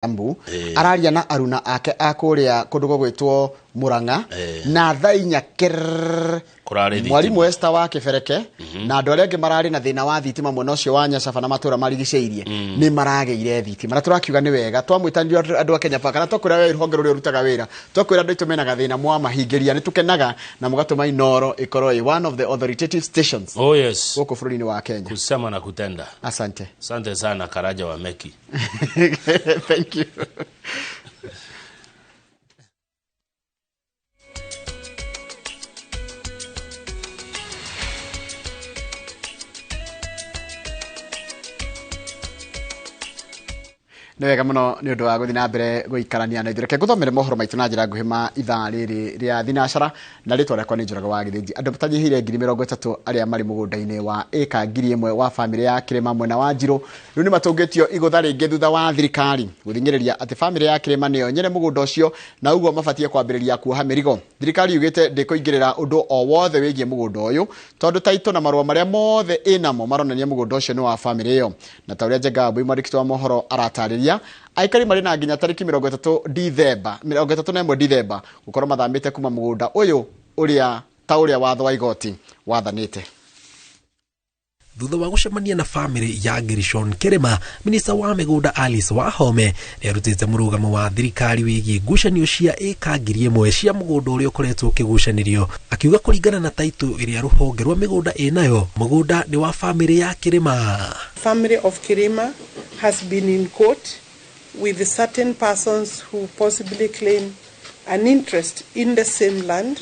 Ambu araria na aruna ake akuria kundu gwitwo Muranga na thainya mwarimu Esther wa Kibereke na andu aria ngi marari na thina wa thitima mwena ucio wa Nyacaba na matura marigiceirie ni marageire thitima na turakiuga ni wega twamwitanire andu a Kenya Park na twakwira we ruhonge ruri rutaga wira twakwira andu itumenaga thina mwa mahingiria ni tukenaga na mugatuma Inooro ikorwo one of the authoritative stations huko bururi-ini wa Kenya kusema na kutenda. Asante sana Karaja wa Meki. Thank you. Newega muno ni undu wa guthi na mbere guikarania na ithure ke guthomere mohoro maitu na njira nguhima ithaa riri ria thinashara na ritwa riakwa ni Njoroge wa Githiji andu batanyihire 30 aria mari mugunda-ini wa eka 1000 wa family ya Kirima mwena wa Njiro riu ni matungitio igutha ringi thutha wa thirikari guthinyiriria ati family ya Kirima niyo nyene mugunda ucio na uguo mabatie kwambiriria kuoha mirigo. Thirikari yugite ndikuingirira undu o wothe wigie mugunda uyu tondu taito na marua maria mothe inamo maronania mugunda ucio ni wa family iyo na tauria Njenga Mbui mwandikitwa mohoro aratariria aikari mari na nginya tariki 31 Dithemba gukorwo mathamite kuma mugunda uyu uria tauria watho wa igoti wathanite. Thutha wa gucemania na family ya Gershon Kirima, minista wa migunda Alice Wahome ni arutite murugamo wa thirikari wigie ngucanio cia eka 1000 cia mugunda uria ukoretwo ukigucanirio, akiuga kuringana na taito iria ruhonge rwa migunda inayo mugunda ni wa family ya Kirima. Family of Kirima has been in court with certain persons who possibly claim an interest in the same land,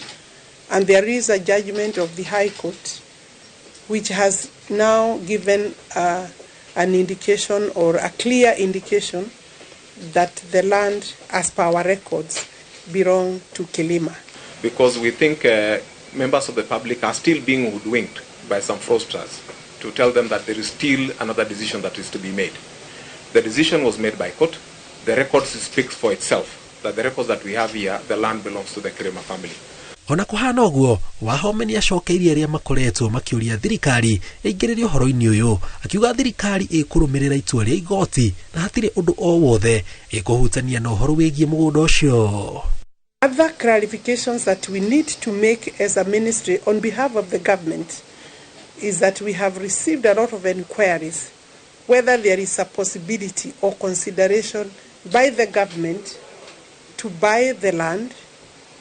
and there is a judgment of the High Court which has now given an indication or a clear indication that the land, as per our records, belong to Kirima. Because we think members of the public are still being hoodwinked by some fraudsters to tell them that there is still another decision that is to be made. The decision was made by court. The record speaks for itself, that the records that we have here, the land belongs to the Kirima family. Ona kuhana uguo Wahome ni acokeirie aria makoretwo makiuria thirikari ingiririo horo-ini uyu akiuga thirikari ikurumirira itua ria igoti na hatire undu o wothe ikuhutania na uhoro wigie mugunda ucio. Other clarifications that we need to make as a ministry on behalf of the government is that we have received a lot of inquiries whether there is a possibility or consideration by the government to buy the land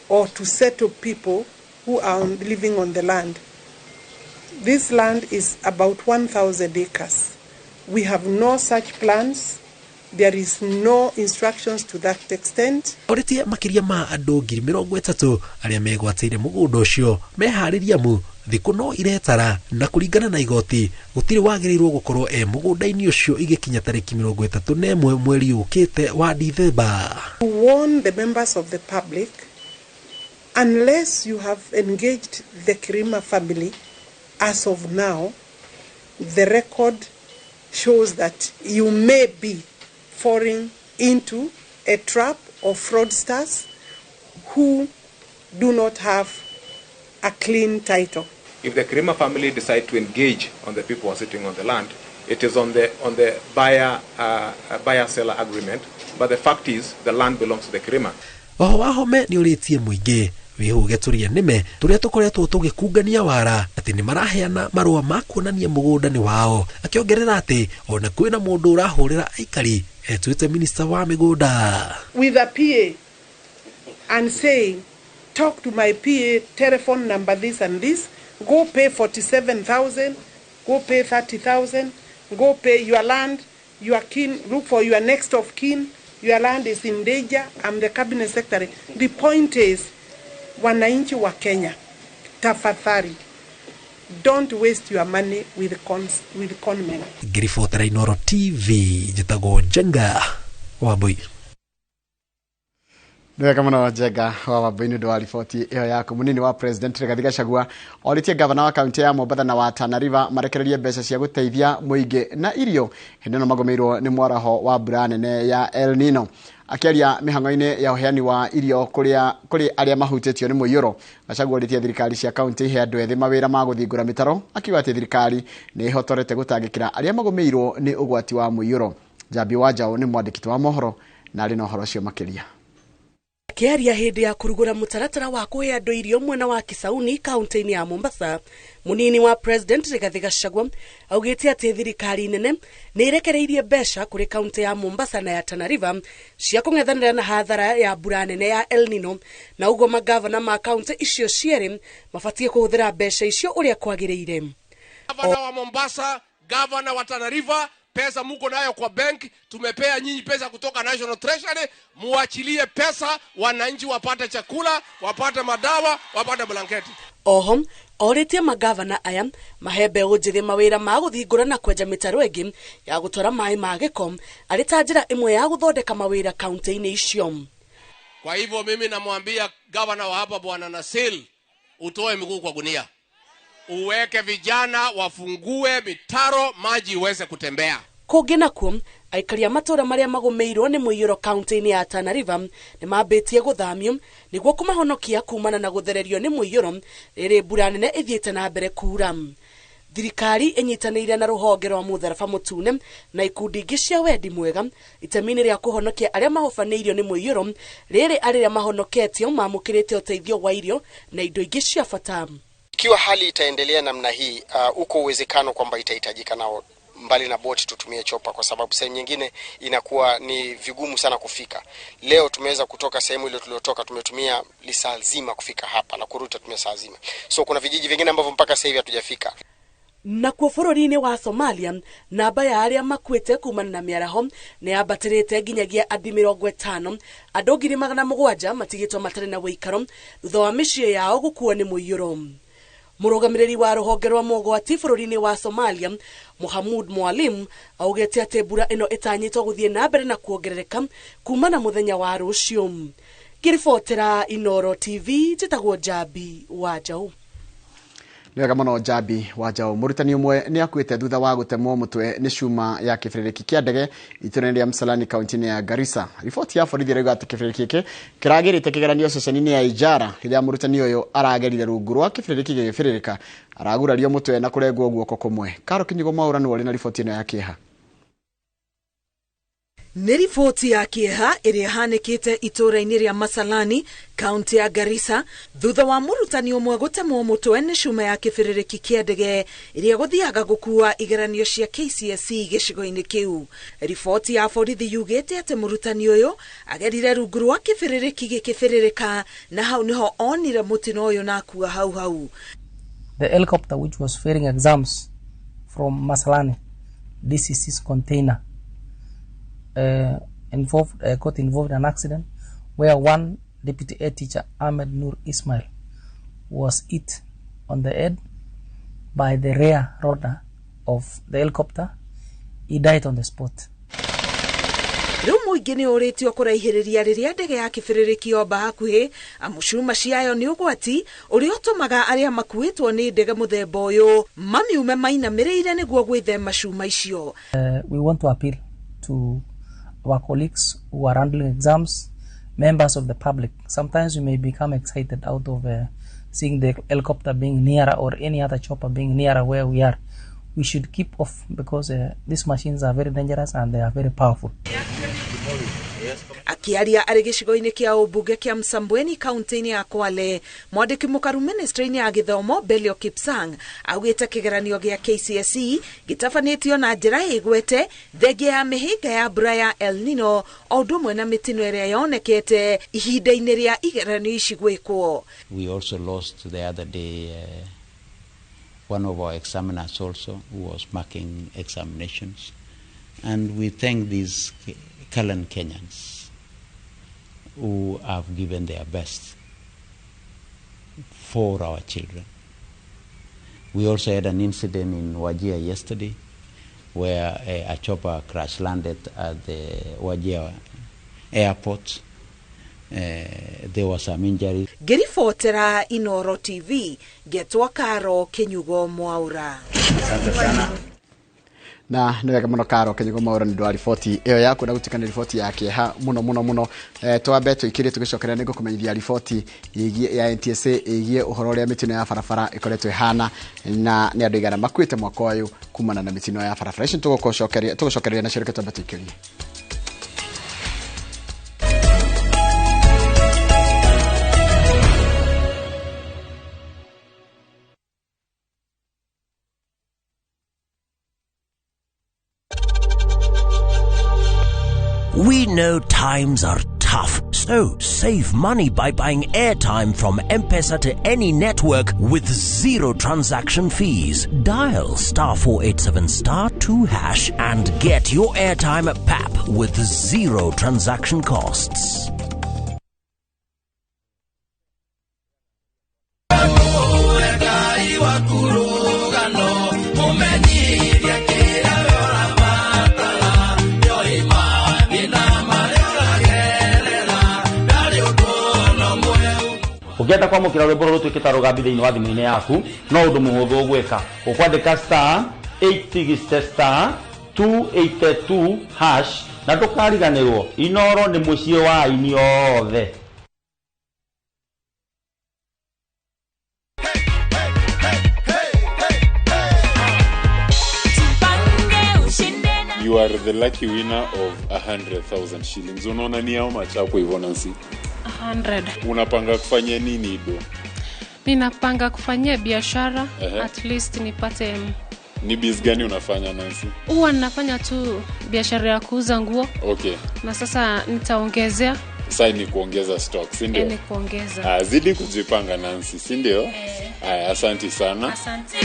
or to settle people who are living on the land. This land is about 1,000 acres. We have no such plans. There is no instructions to that extent. Oritie makiria ma andu 30 aria megwatire mugunda ucio mehariria mu thiku no iretara na kuringana na igoti gutiri wagirirwo gukorwo mugunda-ini ucio igikinya tariki 31 mweri ukite wa Dithemba. To warn the members of the public, unless you have engaged the Kirima family as of now, the record shows that you may be falling into a trap of fraudsters who do not have a clean title. If the Kirima family decide to engage on the people who are sitting on the land, it is on the buyer-seller agreement, but the fact is the land belongs to the Kirima. Wahome ni uritie muingi wihuge turia nime turia tukoretwo tugikungania wara ati ni maraheana marua ma kuonania mugunda ni wao, akiongerera ati ona kwina mundu urahurira aikari etwite minister wa migunda with a PA and saying, talk to my PA, telephone number this and this, go pay 47,000, go pay 30,000, go pay your land, your kin, look for your next of kin, your land is in danger, I'm the cabinet secretary. The point is, wananchi wa Kenya, tafadhali, don't waste your money with con men. Girifotera Inooro TV, jitago Njenga Wambui. Ndio kama na Njenga Wambui ndio wa ripoti hiyo yako. Munini wa president Rigathi Gachagua oritie governor wa county ya Mombasa na wa Tana River marekererie mbeca cia guteithia muingi na irio hindi no magomeirwo ni mwaraho wa mbura nene ya El Nino. Akiaria mihango-ini ya uheani wa irio kuri aria mahutitio ni muiyuro, Gachagua oritie thirikari cia county he andu ethi mawira ma guthingura mitaro, akiuga ati thirikari ni ihotorete gutangikira aria magomeirwo ni ugwati wa muiyuro. Jabi Wajao ni mwandikiti wa mohoro na arĩ na ũhoro ũcio makĩria. Kiaria hindi ya kurugura mutaratara wa kuhe andu irio mwena wa Kisauni kaunti-ini ya Mombasa, munini wa president Rigathi Gachagua augite ati thirikari nene ni irekereirie mbeca kuri kaunti ya Mombasa na ya Tana River cia kung'ethanira na hathara ya mbura nene ya El Nino, na ugo magavana ma kaunti icio cieri mabatie kuhuthira mbeca icio uria kwagiriire. Gavana wa Mombasa, gavana wa Tana River, pesa muko nayo kwa bank, tumepea nyinyi pesa kutoka National Treasury, muachilie pesa wananchi wapate chakula, wapate madawa, wapate blanketi. Oho, oritie magavana aya mahebe ujithie mawira ma guthingura na kwenja mitaro ingi ya gutwara mai ma giko ari ta njira imwe ya guthondeka mawira kaunti-ini icio. Kwa hivyo mimi namwambia gavana wa hapa Bwana Nasil, utoe miguu kwa gunia. Uweke vijana wafungue mitaro maji iweze kutembea. Kungi nakuo aikaria matura maria magumeirwo ni muiyuro kaunti-ini ya Tana River ni mambitie guthamio niguo kumahonokia kumana na guthererio ni muiyuro riri mbura nene ithiite na mbere kura. Thirikari inyitanĩire na ruhonge rwa mutharaba mutune na ikundi ingi cia wendi mwega itemi-ini ria kuhonokia aria mahofanĩirio ni muiyuro riri aria mahonoketio mamukirite uteithio wa irio na indo ingi cia bata. Ikiwa hali itaendelea namna hii, uko uwezekano kwamba itahitajika nao mbali na boti tutumie chopa, kwa sababu sehemu nyingine inakuwa ni vigumu sana kufika. Leo tumeweza kutoka sehemu ile tuliotoka, tumetumia lisaa zima kufika hapa na kurudi tutumia saa zima. So kuna vijiji vingine ambavyo mpaka sasa hivi hatujafika. Na kwa bũrũri-inĩ wa Somalia namba ya aria makuite kumana na miaraho ni ambatirite nginyagia andũ 50, andũ 700 matigitwo matarĩ na wĩikaro thutha wa mĩciĩ yao gũkuo nĩ mũiyũro. Mũrũgamĩrĩri wa rũhonge rwa mogwati bũrũri-inĩ wa Somalia Mohamud Mwalim augite ati mbura ino itanyitwo guthie na mbere na kuongerereka kumana muthenya wa rũciũ. Ngiribotera Inooro TV, njĩtagwo Jabi wa Jau. Nĩwega mũno Jabi wa Jau. Mũrutani ũmwe nĩ akuĩte thutha wa gũtemwo mũtwe nĩ cuma ya kĩbĩrĩrĩki kĩa ndege itũũra-inĩ rĩa Msalani kaunti-inĩ ya Garissa. Riboti ya borithi ĩrauga atĩ kĩbĩrĩrĩki gĩkĩ kĩragĩrĩte kĩgeranio ceceni-inĩ ya Ijara rĩrĩa mũrutani ũyũ aragerire rungu rwa kĩbĩrĩrĩki gĩgĩbĩrĩrĩka, aragurario mũtwe na kũrengwo guoko kũmwe. Karo Kinyugo Mwaura nĩ warĩ na riboti ĩno ya kĩeha. Nĩ riboti ya kĩeha ĩrĩa hanĩkĩte itũũra-inĩ rĩa Masalani, kaunti ya Garissa, thutha wa mũrutani ũmwe gũtemwo mũtwe nĩ cuma ya kĩbĩrĩrĩki kĩa ndege ĩrĩa gũthiaga gũkua igeranio cia KCSE gĩcigo-inĩ kĩu. Riboti ya borithi yugĩte atĩ mũrutani ũyũ agerire rungu rwa kĩbĩrĩrĩki gĩkĩbĩrĩrĩka na hau nĩho onire mũtino ũyũ na akua hau. The helicopter which was ferrying exams from Masalani, DCC's container, got involved in an accident where one deputy head teacher, Ahmed Nur Ismail, was hit on the head by the rear rotor of the helicopter. He died on the spot. Rĩu mũingĩ nĩ ũrĩtio kũraihĩrĩria rĩrĩa ndege ya kĩbĩrĩrĩki yomba hakuhĩ, amu cuma ciayo nĩ ũgwati ũrĩa ũtũmaga arĩa makuĩtwo nĩ ndege mũthemba ũyũ mamiume mainamĩrĩire nĩguo gwĩthema cuma icio. We want to appeal to our colleagues who are handling exams, members of the public. Sometimes we may become excited out of seeing the helicopter being nearer or any other chopper being nearer where we are. We should keep off because these machines are very dangerous and they are very powerful. Akiaria arĩ gĩcigo-inĩ kĩa ũmbunge kĩa Msambweni kaunti-inĩ ya Kwale, mwandĩki mũkaru ministry-inĩ ya gĩthomo Belio Kipsang augĩte kĩgeranio gĩa KCSE gĩtabanĩtio na njĩra ĩgwete thengia ya mĩhĩnga ya mbura ya El Nino o ũndũ ũmwe na mĩtino ĩrĩa yonekete ihinda-inĩ rĩa igeranio ici gwĩkwo. We also lost the other day one of our examiners also who was marking examinations, and we thank these Kalan Kenyans who have given their best for our children. We also had an incident in Wajir yesterday where a chopper crash landed at the Wajir airport. There was some injury. Ngiribotera Inooro TV, ngetwa Karo Kinyugo Mwaura. Na nĩwega mũno Karo Kinyugo Mwaura nĩ ndwa riboti ĩyo yaku na gũtukania riboti ya kĩeha mũno twambe tũikĩrie tũgĩcokeria nĩ gũkũmenyithia riboti ya NTSA ĩgiĩ ũhoro ũrĩa mĩtino ya barabara ĩkoretwo ĩhana na nĩ andũ igana makuĩte mwaka ũyũ kumana na mĩtino ya barabara. Ici tũgũcokeria na ciĩrĩkĩ twambe tũikĩrie. We know times are tough, so save money by buying airtime from M-Pesa to any network with zero transaction fees. Dial *487*2# and get your airtime PAP with zero transaction costs. Ukienda kwa mukira rwimbo ruru twikita rugambi thiini wa thimu-ini yaku no undu muhuthu ugwika ukwandika *860*282# na ndukariganirwo Inooro ni mucii wa aini othe. You are the lucky winner of 100,000 shillings. Unaona ni how much hapo hivyo Nancy? 100. Unapanga kufanya nini do? Ninapanga kufanyia biashara, at least nipate. Ni biz gani unafanya Nancy? Huwa ninafanya tu biashara ya kuuza nguo. Okay. Na sasa nitaongezea. Sasa ni kuongeza stock, si ndio? Ni kuongeza. Zidi kujipanga Nancy, si ndio? Asante sana. Asante.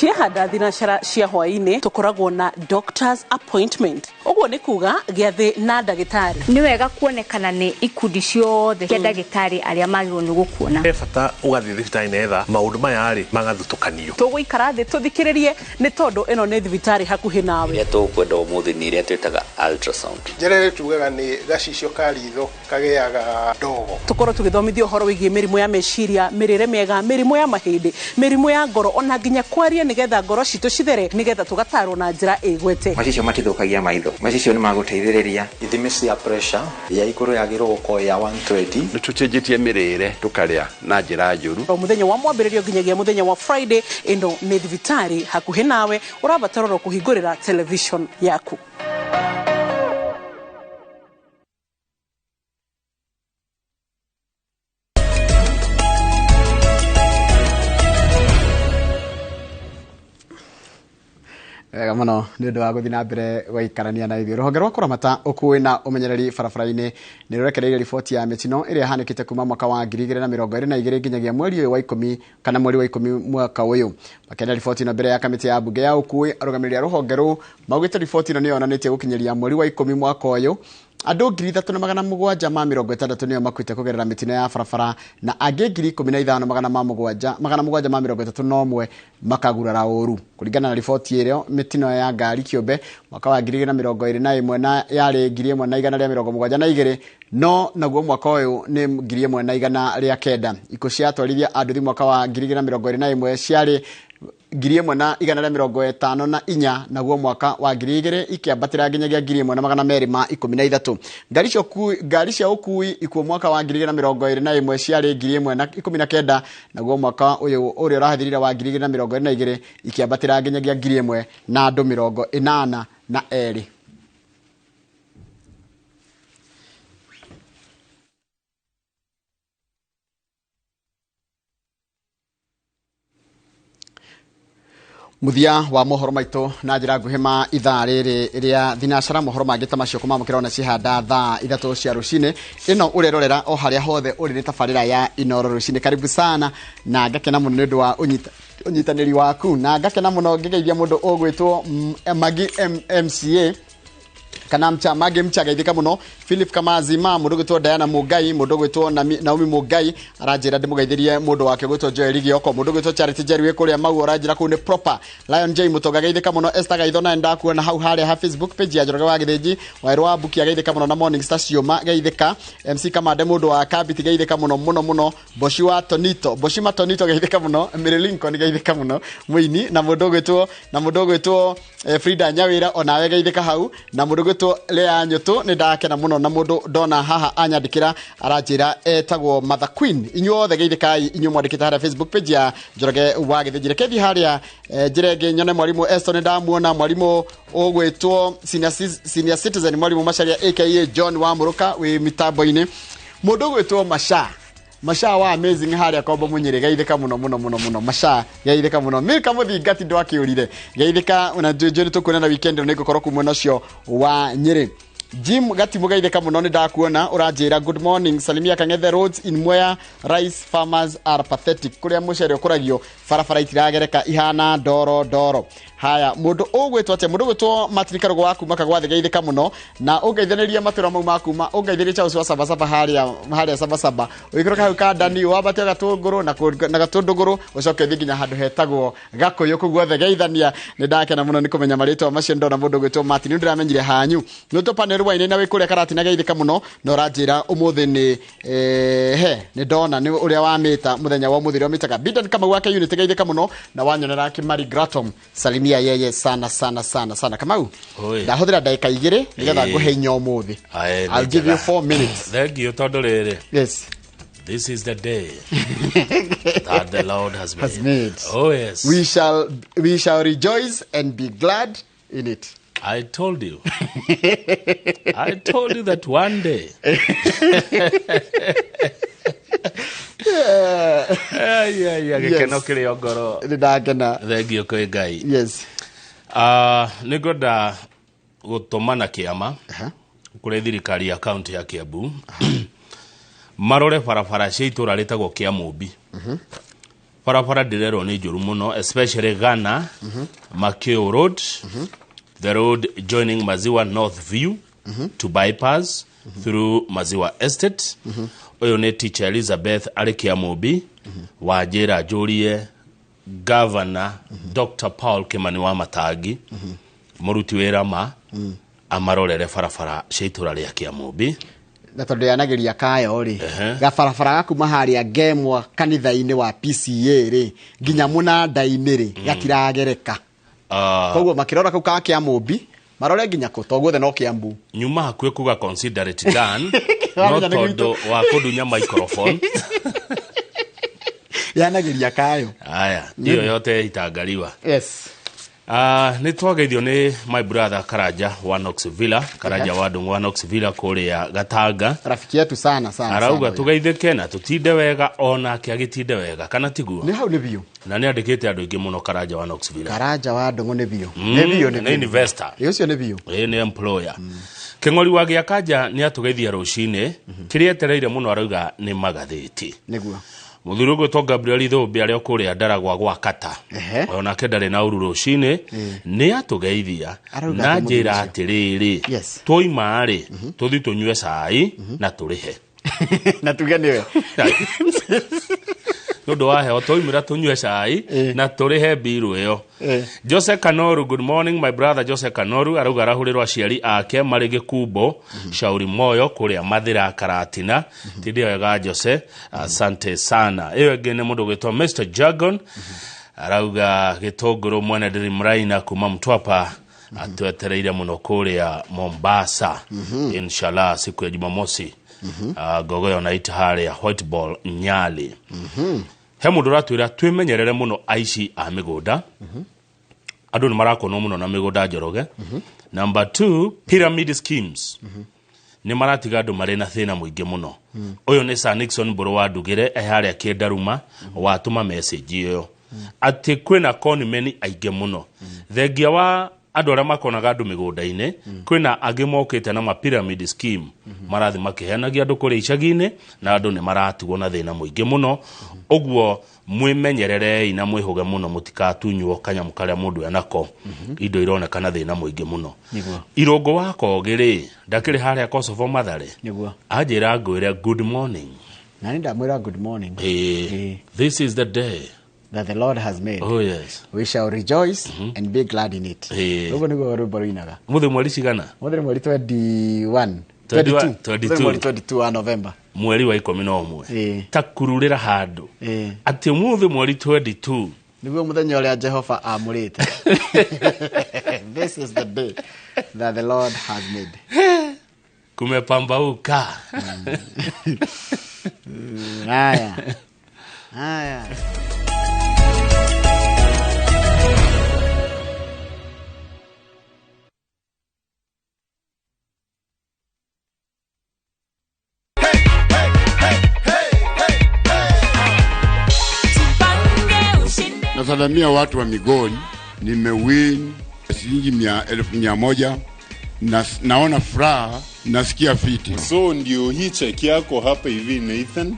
Ciahanda thinacara cia hwaini tukoragwo na doctor's appointment. Uguo ni kuga giathi na ndagitari. Ni wega kuonekana ni ikundi ciothe cia ndagitari aria magirwo ni gukuona. Bata ugathi thibitari netha maundu maya ari magathutukanio. Tuguikara thi tuthikiririe ni tondu ino ni thibitari hakuhi nawe. Ria tukwenda umuthi ni ria twitaga ultrasound. Njere tugaga ni gacicio karitho kageaga ndogo. Tukorwo tugithomithio horo wigie mirimu ya meciria, mirire miega, mirimu ya mahindi, mirimu ya ngoro ona nginya kwaria nigetha ngoro citu cithere nigetha tugatarwo na njira igwete. Macicio matithukagia maitho. Macicio ni maguteithiriria. Ithimi cia pressure ya iguru yagirwo guko ya 120. Nitucenjetie mirire tukaria na njira njuru. Muthenya wa mwambiririo nginyagia muthenya wa Friday ino ni thibitari hakuhi nawe urabatarwo kuhingurira television yaku. Wega muno ni undu wa guthina mbere gwaikarania na ithuĩ rũhonge rwa kũramata ũkuui na ũmenyereri barabara-inĩ nĩ rũrekereirie riboti ya mĩtino ĩrĩa yahanĩkĩte kuma mwaka wa 2022 nginyagia mweri wa 10 kana mweri wa 10 mwaka ũyũ. Makĩenda riboti ĩno mbere ya kamĩtĩ ya mbunge ya ũkuui arũgamĩrĩri a rũhonge rũu maugĩte riboti ĩno nĩ yonanĩtie gũkinyĩria mweri wa 10 mwaka ũyũ andũ 3,760 nĩo makuĩte kũgerera mĩtino ya barabara na angĩ 15,731 makagurara ũru. Kũringana na riboti ĩyo mĩtino ya ngari kĩũmbe mwaka wa 2021 na yarĩ 1,172 no naguo mwaka ũyũ nĩ 1,109. Ikuũ cia atwarithia andũ thi mwaka wa 2021 ciarĩ 1,154 naguo mwaka wa 2000 ikiambatĩra nginyagia 1,213. Ngari cia ũkuui ikuũ mwaka wa 2021 ciarĩ 1,019 naguo mwaka ũyũ ũrĩa ũrahathirire wa 2022 ikiambatĩra nginyagia 1,082. Muthia wa mohoro maitu na njira nguhima ithaa rĩrĩ ria thinacara mohoro mangĩ ta macio kumamũkĩra ona cihanda thaa 3 cia rũcinĩ. Ĩno ũrerorera o harĩa hothe ũrĩ nĩ tabarĩra ya Inooro rũcinĩ. Karibu sana na ngakena mũno nĩ ũndũ wa ũnyitanĩri waku na ngakena mũno ngĩgeithia mũndũ ũgwĩtwo Magi MCA kana Magi mchagaithika muno Philip Kamazima mundu gwitwo Diana Mugai mundu gwitwo Naomi Mugai aranjira ndimugaithirie mundu wake gwitwo Joel Gioko mundu gwitwo Charity Jerry kuria mau aranjira ku ni proper Lion J mutoga gaithika muno Esther Gaitho na nda kuona hau haria ha Facebook page ya Njoroge wa Githĩnji Wairwa Buki gaithika muno na Morning Star Cioma gaithika MC Kamande mundu wa Kabiti gaithika muno muno Boshi wa Tonito Boshi ma Tonito gaithika muno Mirilinko ni gaithika muno Muini na mundu gwitwo Frida Nyawira ona we gaithika hau na mundu gwĩtwo Lea Nyũtũ nĩ ndakena mũno na mũndũ ndona haha anyandĩkĩra aranjĩra etagwo Mother Queen. Inyuothe geithĩkai inyuĩ mwandĩkĩte harĩa Facebook page ya Njoroge wa Gĩthĩnji. Reke thiĩ harĩa njĩrenge nyone mwarimũ Eston nĩ ndamuona, mwarimũ ũgwĩtwo senior citizen mwarimũ Macharia aka John wa Mũrũka wĩ mitambo-inĩ, mũndũ ũgwĩtwo Masha wa amazing harĩa Kombo Mũnyĩrĩ, geithĩka mũno Masha, geithĩka mũno. Milka Mũthingati ndwakĩũrire, geithĩka na njũjũ nĩ tũkuona na weekend nĩ ngũkorwo kumwe nacio wa Nyĩrĩ. Jim Gatimu geithĩka mũno nĩ ndakuona, ũranjĩra good morning, salimia Kang'ethe roads in Mwea, rice farmers are pathetic, kũrĩa mũcere ũkũragio barabara itiragereka ihana ndoro. Haya mũndũ ũgwĩtwo atĩa, mũndũ ũgwĩtwo Martin Karugo wa kuma Kagwathĩ, geithĩka mũno na ũngeithĩrĩria matũra mau makuma, ũngeithĩrĩria Charles wa Sabasaba harĩa Sabasaba, ũikũrũka hau kandani wambatio Gatũngũrũ na Gatũndũgũrũ ũcoke thiĩ nginya handũ hetagwo Gakũyũ, kũu guothe geithania. Nĩ ndakena mũno nĩ kũmenya marĩtwa macio ndona mũndũ ũgwĩtwo Martin, nĩndĩramenyire hanyu nĩ tũpane rũwainĩ na wĩkũrĩa Karatina, geithĩka mũno na ũranjĩra ũmũthĩ nĩ ndona nĩ ũrĩa wamĩta mũthenya wa ũmũthĩ ũrĩa wamĩtaga Bidan kama gwake unit, geithĩka mũno na wanyonera Kimari Gratom, salimia yeye sana Kamau. Ndahũthĩra ndagĩka 2 nĩgetha ngũhe inya ũmũthĩ. I'll give you 4 minutes. Thank you tondũ rĩrĩ. Yes. This is the day that the Lord has made. Oh yes. We shall rejoice and be glad in it. I told you. I told you that one day. Gĩkeno kĩrĩ ngoro. Ndakena. Thengio kwĩ Ngai. Yes. Nĩ ngwenda gũtũmana kĩama kũrĩ thirikari ya kaunti ya Kiambu marore barabara cia itũra rĩtagwo Kĩamũmbi. Barabara ndĩrerwo nĩ njũru mũno, especially Ghana Makeo Road, the road joining Maziwa North View to bypass through Maziwa Estate. Ũyũ nĩ Teacher Elizabeth arĩ Kĩamũmbi, wanjĩra njũrie Governor Dr. Paul Kimani wa Matangi, mũruti wĩra ma amarorere barabara cia itũra rĩa Kĩamũmbi. Na tondũ yanagĩria kayo rĩ, gabarabara gakuma harĩa Ngemwa kanitha-inĩ wa PCA rĩ nginya mũnanda-inĩ rĩ gatiragereka. Koguo makĩrora kau ka Kĩamũmbi marore nginya kũ, toguo no Kiambu. Nyuma hakuhĩ kuga consider it done, no tondũ wa kũndunya microphone. Yanagĩria kayo. Aya, ndiyo yote itangariwa. Yes. Nĩ twageithio nĩ my brother Karanja wa Knoxville, Karanja wa Ndung'u wa Knoxville kũrĩa Gatanga. Rafiki yetu sana. Arauga tũgeithĩke na tũtinde wega ona akĩagĩtinde wega, kana tiguo? Nĩ hau nĩ biũ. Na nĩ andĩkĩte andũ aingĩ mũno Karanja wa Knoxville. Karanja wa Ndung'u nĩ biũ. Nĩ investor. Ũcio nĩ biũ. Nĩ employer. Kĩng'ori wa Gĩakanja nĩ atũgeithia rũcinĩ, kĩrĩa etereire mũno arauga nĩ magathĩti. Nĩguo. Mũthuri ũgwĩtwo Gabriel Thũmbĩ arĩa kũrĩa Ndaragwa gwa Kata, onake ndarĩ na ũru rũcinĩ, nĩ atũgeithia na njĩra atĩrĩrĩ, twoima rĩ tũthiĩ tũnyue cai na tũrĩhe. Na tuge nĩwe nũndũ wa heho twoimĩra tũnyue cai na tũrĩhe mbiru ĩyo. Jose Kanoru, good morning my brother Jose Kanoru, arauga arahũrĩrwo aciari ake marĩ Gĩkumbo Shauri Moyo kũrĩa Mathira Karatina. Tindĩ wega Jose, asante sana. Ĩyo ĩngĩ nĩ mũndũ gwĩtwo Mr. Jagon, arauga Gĩtũngũrũ mwene Ndirimuraina kuma Mtwapa, atwetereire mũno kũrĩa Mombasa. Inshallah siku ya Jumamosi gogoyo na itaharĩa White Ball Nyali. He mũndũ ratwĩra twĩmenyerere mũno aici a mĩgũnda. Andũ nĩ marakonwo mũno na mĩgũnda Njoroge. Number 2, pyramid schemes. Nĩ maratiga andũ marĩ na thĩna mũingĩ mũno. Ũyũ nĩ Sir Nixon Mbũrũ wa Ndugĩre harĩa Kĩndaruma watũma message ĩyo atĩ kwĩna conmen aingĩ mũno. Thengia wa andũ arĩa makonaga andũ mĩgũnda-inĩ, kwĩna angĩ mokĩte na pyramid scheme marathi makĩheanagia andũ kũrĩa icagi-inĩ na andũ nĩ maratigwo na thĩna mũingĩ mũno. Ũguo mwĩmenyererei na mwĩhũge mũno mũtikatunywo kanyamũ karĩa mũndũ enako. Indo ironekana thĩna mũingĩ mũno. Irũngũ wa Kogĩ rĩ ndakĩrĩ harĩa Kosovo Mathare, anjĩra ngwĩre good morning. Na nĩ ndamwĩra good morning. This is the day that the Lord has made. Oh yes. We shall rejoice and be glad in it. Ũguo nĩguo rwĩmbo rũinaga. Mũthĩ mweri cigana? Mũthĩ mweri 22 wa November. Mweri wa 11. Ta kururĩra handũ. Atĩ mũthĩ mweri 22. Nĩguo mũthenya ũrĩa Jehova amũrĩte. This is the day that the Lord has made. Kumepambauka. Haya. Haya. Nasalamia watu wa Migori, nimewin shilingi 1,100. Naona furaha, nasikia fiti. So ndio hii check yako hapa hivi Nathan.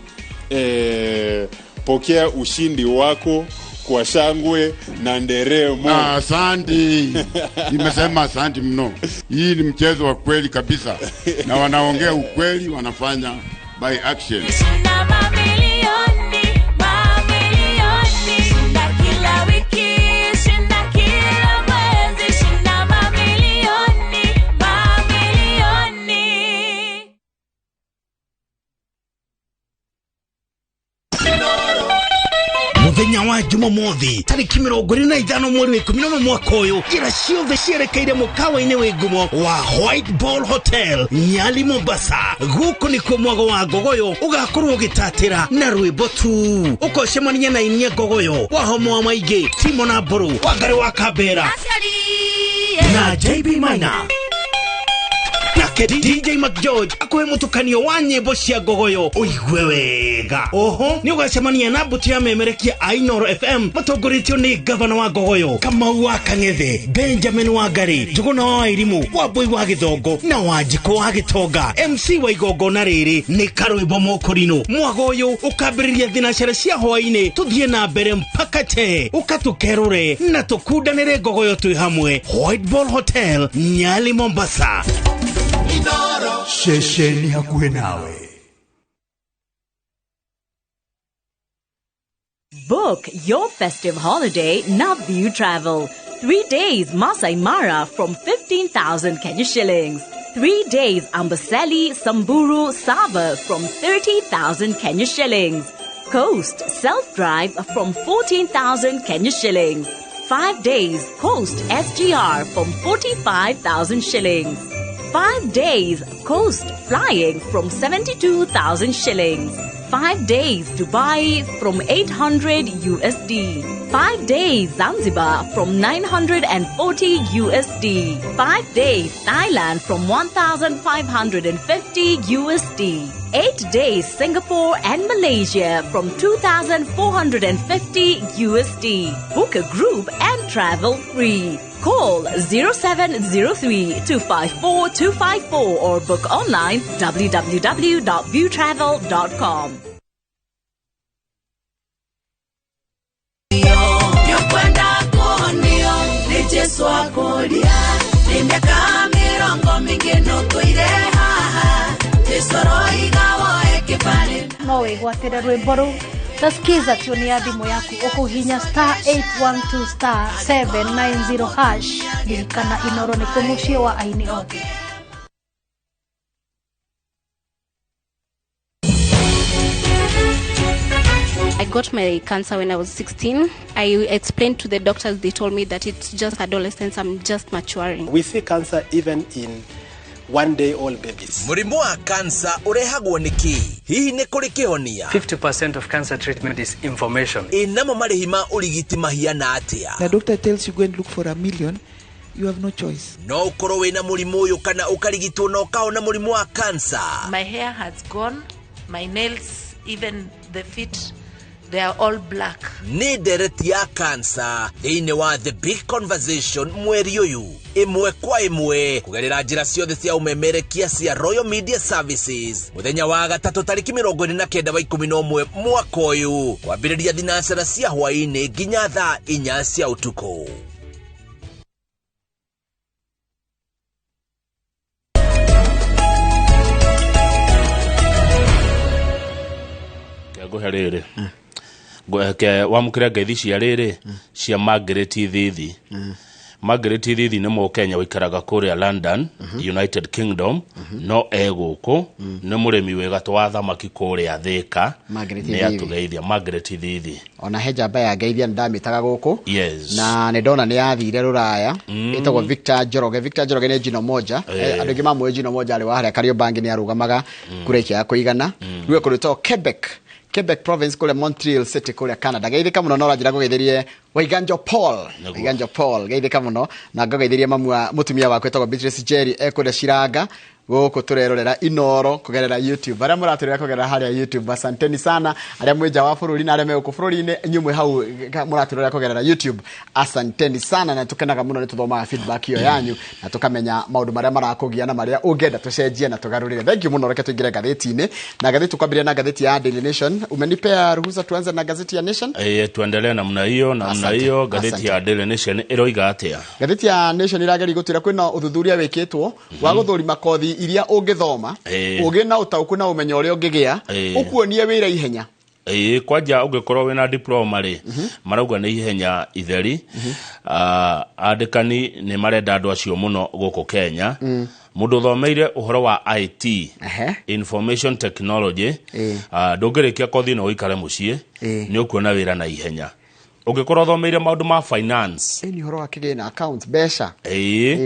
Pokea ushindi wako kwa shangwe na nderemo. Asante. Nimesema asante mno. Hii ni mchezo wa kweli kabisa. Na wanaongea ukweli, wanafanya by action. Muthenya wa Jumamothi tariki 25 mweri wa 11 mwaka uyu gira ciothe cierekeire mukawa-ini wi ngumo wa White Ball Hotel Nyali Mombasa. Guku nikuo mwago wa ngogoyo ugakorwo gitatira na rwimbo tu. Ukocemania na inia ngogoyo wa homo wa maige Timo na Boru Wangari wa Kambera na JB Maina nake DJ McGeorge akuhe mutukanio wa nyimbo cia ngogoyo uigwe wega. Oho ni ugacemania na mbuti ya memerekia Inooro FM matongoretio ni gavana wa ngogoyo Kamau wa Kang'ethe, Benjamin Wangari, Njuguna wa Irimu, Wambui wa Githongo na Wanjiko wa Gitonga. MC wa igongona riri ni Karwimbo Mokorino. Mwagoyo ukambiriria thinacera cia hwaini tuthie na mbere mpaka te ukatukerure na tukundanire ngogoyo twi hamwe. White Ball Hotel Nyali Mombasa. Inooro shesheni hakuhe nawe. Book your festive holiday Navview Travel. 3 days Masai Mara from 15,000 Kenya shillings. 3 days Amboseli, Samburu, Saba from 30,000 Kenya shillings. Coast Self-Drive from 14,000 Kenya shillings. 5 days Coast SGR from 45,000 shillings. 5 days Coast Flying from 72,000 shillings. 5 days Dubai from 800 USD. 5 days Zanzibar from 940 USD. 5 days Thailand from 1,550 USD. 8 days Singapore and Malaysia from 2,450 USD. Book a group and travel free. Call 0703-254-254 or book online www.viewtravel.com. No wigwatire rwimbo ru tasikiza tuni ya thimu yaku ukuhinya *812*790# ririkana Inooro ni kumucie wa aini othe. I got my cancer when I was 16. I explained to the doctors, they told me that it's just adolescence, I'm just maturing. We see cancer even in 1-day-old babies. Murimu wa kansa urehagwo niki? Hihi ni kuri kihonia? 50% of cancer treatment is information. Inamo marihima urigiti mahiana atia? The doctor tells you go and look for $1 million. You have no choice. No ukoro wina murimu uyu kana ukarigitwo no kaona murimu wa kansa. My hair has gone, my nails, even the feet, they are all black. Ni dereti ya kansa. Ine wa The Big Conversation mweri uyu. Imwe kwa imwe kugerera njira ciothe cia umemerekia cia Royal Media Services. Muthenya wa gatatu tariki 29 wa 11 mwaka uyu kwambiriria thinacera cia hwaini nginya thaa 4 cia utuku. Go herere. Go ke wamukira ngeithi cia riri cia Margaret Thithi. Margaret Thithi nĩ Mũkenya wĩikaraga kũrĩa London, United Kingdom, no egũkũ nĩ mũrĩmi wĩ gatũ wa thamaki kũrĩa Thĩka, nĩ atũgeithia Margaret Thithi. Ona he njamba ya ngeithia ndamĩtaga gũkũ. Yes. Na nĩ ndona nĩ yathire Rũraya. Ĩtagwo Victor Njoroge. Victor Njoroge nĩ Jino Moja. Andũ angĩ mamwe Jino Moja arĩ wa harĩa Kariobangi nĩ arũgamaga kũraikia ya kũigana. Rĩu kũrĩtwo Quebec province kule Montreal City kule Canada. Geithika muno no rajira kugeithirie Waiganjo Paul. Geithika muno na ngageithirie mamua mutumia wakwe etagwo Beatrice Jerry ekule Shiranga gũkũ turerorera Inooro kugerera YouTube. Aria muraturira kugerera haria YouTube, asanteni sana. Aria mwija wa bururi na aria me gũkũ bururi-inĩ nyumwe hau muraturira kugerera YouTube, asanteni sana na tukenaga muno ni tuthomaga feedback iyo yanyu na tukamenya maundu maria marakugia na maria ungenda tucenjie na tugarurire. Thank you muno, reke tuingire gatheti-inĩ na gatheti tukwambiria na gatheti ya Daily Nation. Umenipea ruhusa tuanze na gazeti ya Nation? Tuendelee namna hiyo. Gazeti ya Daily Nation iroiga atia? Gazeti ya Nation irageri gutira kwina uthuthuria wikitwo wa guthurima kothi iria ungithoma ugi na utauku na umenyo uria ungigia ukuonie wira ihenya. Kwanja ungikorwo wina diploma ri marauga ni ihenya itheri. Andikani ni marenda andu acio muno guku Kenya. Mundu thomeire uhoro wa IT, information technology, ndungirikia kothi no ikare mucie ni ukuona wira na ihenya. Ugikorwo thomeire maundu ma finance, ni uhoro wa kigina account besha,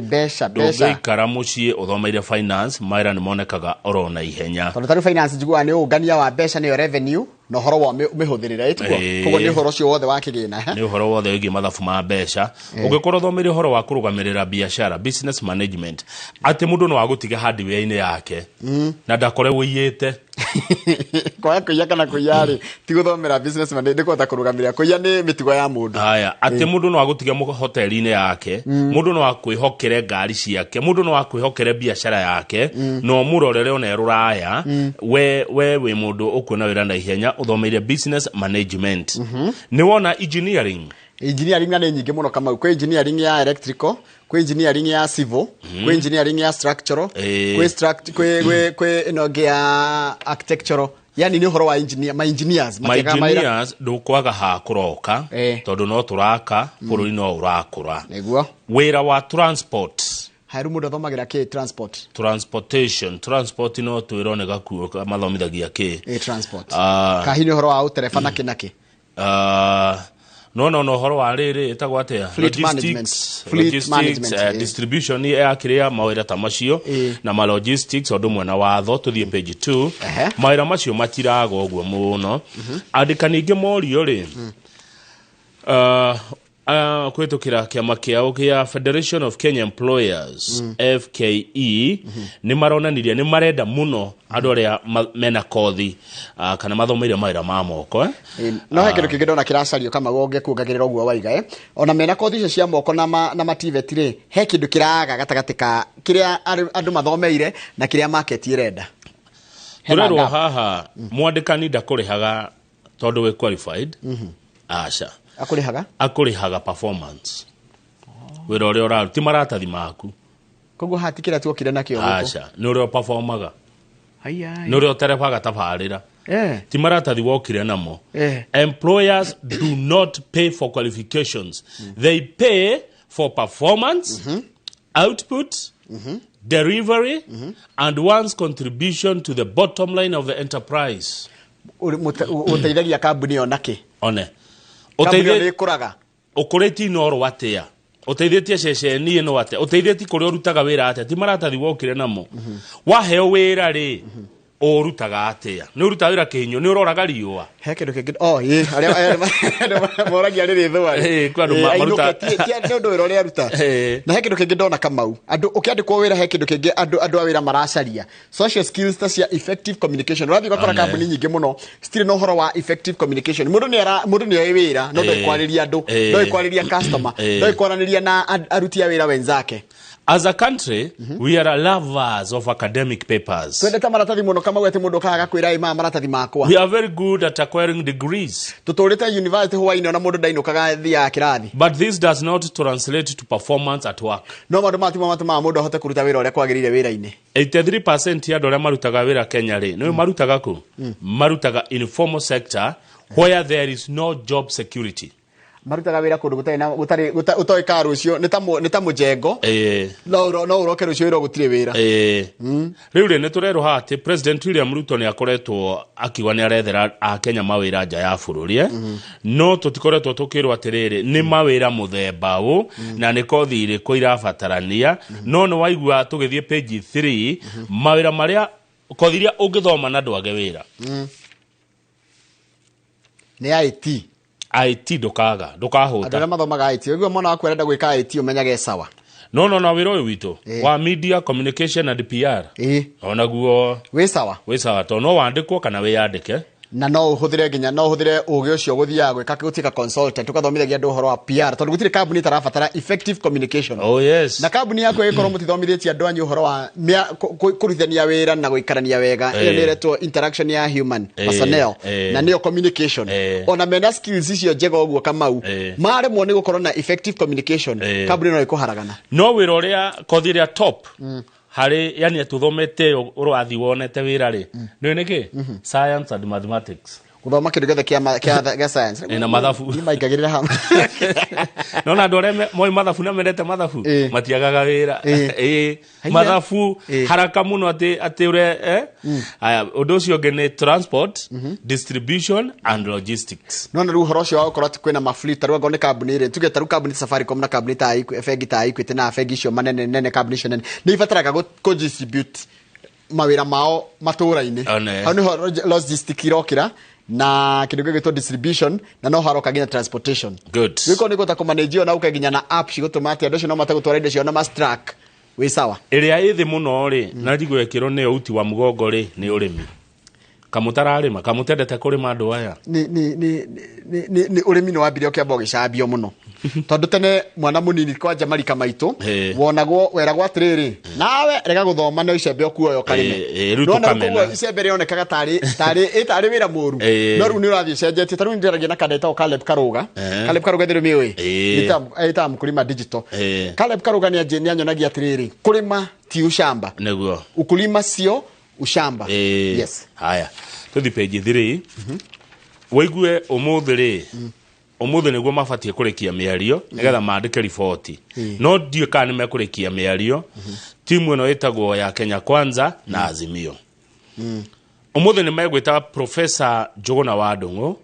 besha ndungikara mucie uthomeire finance, maira ni monekaga oro na ihenya. Tondu finance jigwa ni ungania wa besha ni revenue no horo wa mihuthirira itiko kogo ni horo cio wothe wa kigina ni horo wothe wigi mathafu ma besha. Ugikorwo thomeire horo wa kurugamirira biashara, business management, ati mundu no wagutiga hardware-ini yake na ndakore wiyite kwa kuya kana kuyari ti guthomera business management ndikota kurugamirira kuya ni mitigo ya mundu. Haya, ati mundu no wagutiga hoteli-ini yake, mundu no wakwihokere ngari ciake, mundu no wakwihokere biashara yake, no murorere ona Rũraya, we mundu ukuona wira na ihenya uthomeire business management. Ni wona engineering na ni nyingi muno kama kwa engineering ya electrical, kwa engineering ya civil, kwa engineering ya structural, kwa inogia architectural. Yani ni uhoro wa engineers ndukwaga ha kuroka tondu no turaka bururi no urakura. Niguo wira wa transport hairu mundu athomagira ki transportation no twirone gakuo mathomithagia ki transport kahini uhoro wa uterefana kinaki no horo wa riri etagwo atia logistics distribution ya kiria mawira ta macio na ma logistics odu mwena watho tuthie page 2 mawira macio matiraga ogwo muno andikani ingi morio ri kwetukira kiama kiao kia Federation of Kenya Employers FKE ni maronanirie ni marenda muno andu aria mena kothi kana mathomeire mawira ma moko no he kindu kingidona kiracario kama wonge kuongagirira ogwo waiga ona mena kothi icio cia moko na mativet ri he kindu kiraga gatagatika kiria andu mathomeire na kiria market irenda. Turerwo haha mwandikani ndakurihaga tondu we qualified aca akurihaga performance wira uria uraruti maratathi maku koguo hatikira tuokire nakio guko aca ni uria performaga ni uria terefaga tabarira ti maratathi wokire namo. Employers do not pay for qualifications, they pay for performance, output, delivery, and one's contribution to the bottom line of the enterprise. Uteithagia kambuni onake one uteithie kuraga ukureti Inooro watia uteithietie ceceni ino watia uteithietie kuria urutaga wira atia ti maratathi wokire namo waheo wira ri urutaga atia ni urutaga wira kihinyo ni uroraga riua he kindu kingi aria moragia riri thwa kwa ndu maruta ti ndu wira uria ruta na he kindu kingi ndona kamau andu ukiandikwo wira he kindu kingi andu a wira maracaria social skills ta cia effective communication rathi gakora kambuni nyingi muno still no horo wa effective communication mundu ni wira no ndoikwariria andu ndoikwariria customer ndoikwaraniria na aruti a wira wenzake. As a country, we are lovers of academic papers. We are very good at acquiring degrees. But this does not translate to performance at work. 83% ya dola marutaga wira Kenya ri no marutaga ku marutaga informal sector where there is no job security. marutaga wira kundu gutari karo ucio ni ta mujengo no uroke rucio iro gutire wira riu ri ni turero hati President William Ruto ni akoretwo akiwa ni arethera a Kenya mawira nja ya bururi no tutikoretwo tukirwo atiriri ni mawira muthemba u na ni kothi iriku irabatarania no ni waigua tugithie page 3 mawira maria kothi iria ungithoma na ndwage wira ni IT ndukahota andå arä a mathomaga IT å guo mwana waku arenda gwä ka IT å menyage sawa no wira å yå witå wa media communication and PR onaguo wä sawa to no wandäkwo kana wä yandäke na no uhuthire nginya no uhuthire ugi ucio guthiaga gwika gutika consultant tukathomithagia andu horo wa PR tondu gutire company tarabatara effective communication na company yako ikorwo mutithomithitie andu anyu horo wa kurithania wira na guikarania wega iyo ni retwo interaction ya human personnel na niyo communication ona mena skills icio njega uguo kamau maremwo ni gukorwo na effective communication company no ikuharagana no wira uria kothi ria top hari yani tuthomete urathi wonete wira ri ni niki science and mathematics guthoma kindu gothe kia science na mathabu maikagirira hamwe no na ndore moi mathabu na mendete mathabu matiagaga wira mathabu haraka muno ati ure aya undu ucio ngene transport distribution and logistics no na ru horo cio wakora ti kwina mafleet taru ngone company ri tuge taru company Safaricom na company ta Fegi ta Equity na Fegi cio manene company cio ni ibataraga go distribute mawira mao matura-ini hau ni logistics irokira na kindu gigitwo distribution na no haroka ginya transportation wiko ni gota kumanage na ukaginya na app cigutuma ati andu cio no matagutwara indo cio na mass track wi sawa iria ithi muno ri na ndigwe ekiro ni uti wa mugongo ri ni urimi kamutararima kamutendete kurima andu aya ni urimi no wambire ukiamba gicambio muno tondu tene mwana munini kwanja marika maitu wonagwo weragwo atiriri nawe rega guthoma no icembe okuoyo karime ruto kamena icembe rionekaga tari wira muru no ru ni urathi cenjetie taru ndiragia na kadeta Caleb Karuga thiru miwe ita mkulima digital Caleb Karuga ni anyonagia atiriri kurima ti ushamba neguo ukulima sio ushamba yes haya tuthi page 3 waigue umuthiri umuthi niguo mabatie kurikia miario nigetha maandike riboti no ndiu kana mekurikia miario timu ino itagwo ya Kenya Kwanza na Azimio umuthi ni megwita Professor Njuguna wa Ndung'u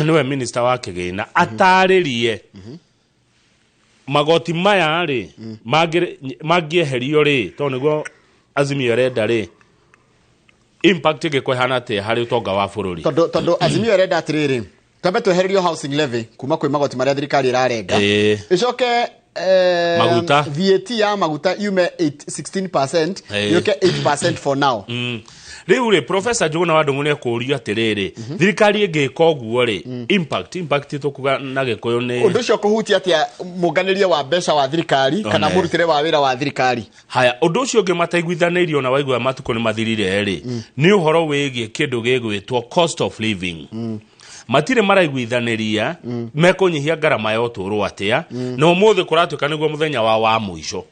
niwe minister wa kigina ataririe magoti maya ri mangieherio ri to niguo Azimio renda ri impact gekwehana te hari utonga wa bururi tondu Azimio renda atiriri tambe twehererio housing levy kuma kwi magoti maria thirikari irarenga icoke maguta VAT ya maguta yume 16% yoke 8% for now riu ri Professor Njuguna wa Ndung'u ne kuria atiriri thirikari ingika uguo ri impact tukuga na gikuyu ni undu cio kuhutia atia munganirie wa mbeca wa thirikari kana murutire wa wira wa thirikari haya undu ucio ungi mataiguithanirio na waigua matuko ni mathirire ri ni uhoro wigie kindu gigwitwo cost of living matire maraiguithaniria mekunyihia garama ya uturu atia no umuthi kuratuka niguo muthenya wa muico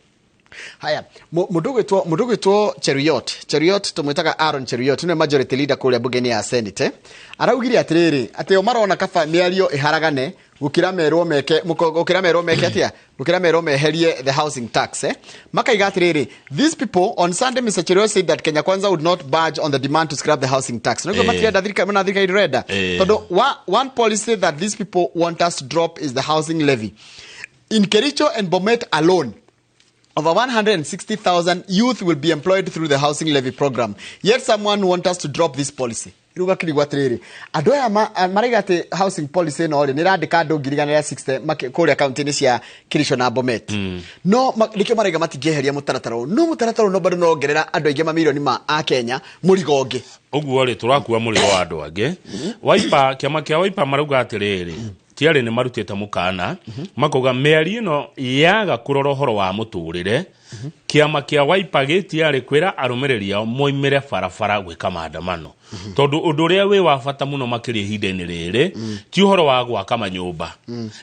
haya mundu gwitwo Cheruiyot tumwitaga Aaron Cheruiyot ni majority leader kuria bungeni ya Senate araugire atiriri ati o marona kaba miario iharagane gukira merwo meke atia gukira merwo meherie the housing tax makaiga atiriri these people on Sunday Mr. Cheruiyot said that Kenya Kwanza would not budge on the demand to scrap the housing tax no matirenda thirikari irenda tondu one policy that these people want us to drop is the housing levy in Kericho and Bomet alone. Over 160,000 youth will be employed through the housing levy program. Yet someone wants us to drop this policy. Iruga kirigwa tiriri. Andu aya maraiga ati housing policy no ri nirandika andu 60 kuria county-ini cia Kericho na Bomet. No nikio maraiga matingieheria mutarataro. No mutarataro no bado no ongerera andu aingi mamilioni ma a Kenya murigonge. Uguo ri turakua murigo wa andu angi. Wiper kiama kia Wiper marauga atiriri. Tiari ni marutite mukana makoga miari ino yaga kurora uhoro wa muturire kiama kia Wiper gitiari kwira arumiriri ao moimire farafara gwika maandamano tondu undu ria wi wa bata muno makiri ihinda-ini riri ti uhoro wa gwaka manyumba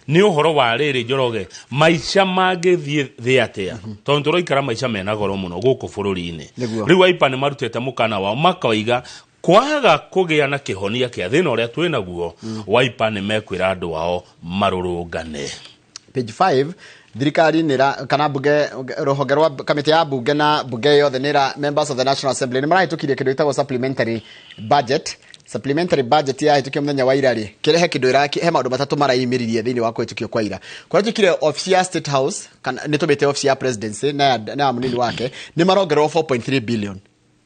ni uhoro wa riri Njoroge maisha magithie thi atia tondu roikara maisha mena goro muno guku bururi-ini riu Wiper ni marutite mukana wao makoiga kwaga kugia na kihonia kia thina uria twinaguo Wiper ni mekwira andu ao marurungane. Page 5 thirikari nira kana bunge ruhonge rwa kamiti ya bunge na bunge yothe nira members of the National Assembly ni marahitukirie kindu itagwo supplementary budget ya hitukio mthenya wa ira ri kirehe kindu iraki he maundu matatu maraimiririe thiini wa kwitukio kwa ira kwa tukire office ya State House kana nitumite office ya presidency na munini wake ni marongerwo 4.3 billion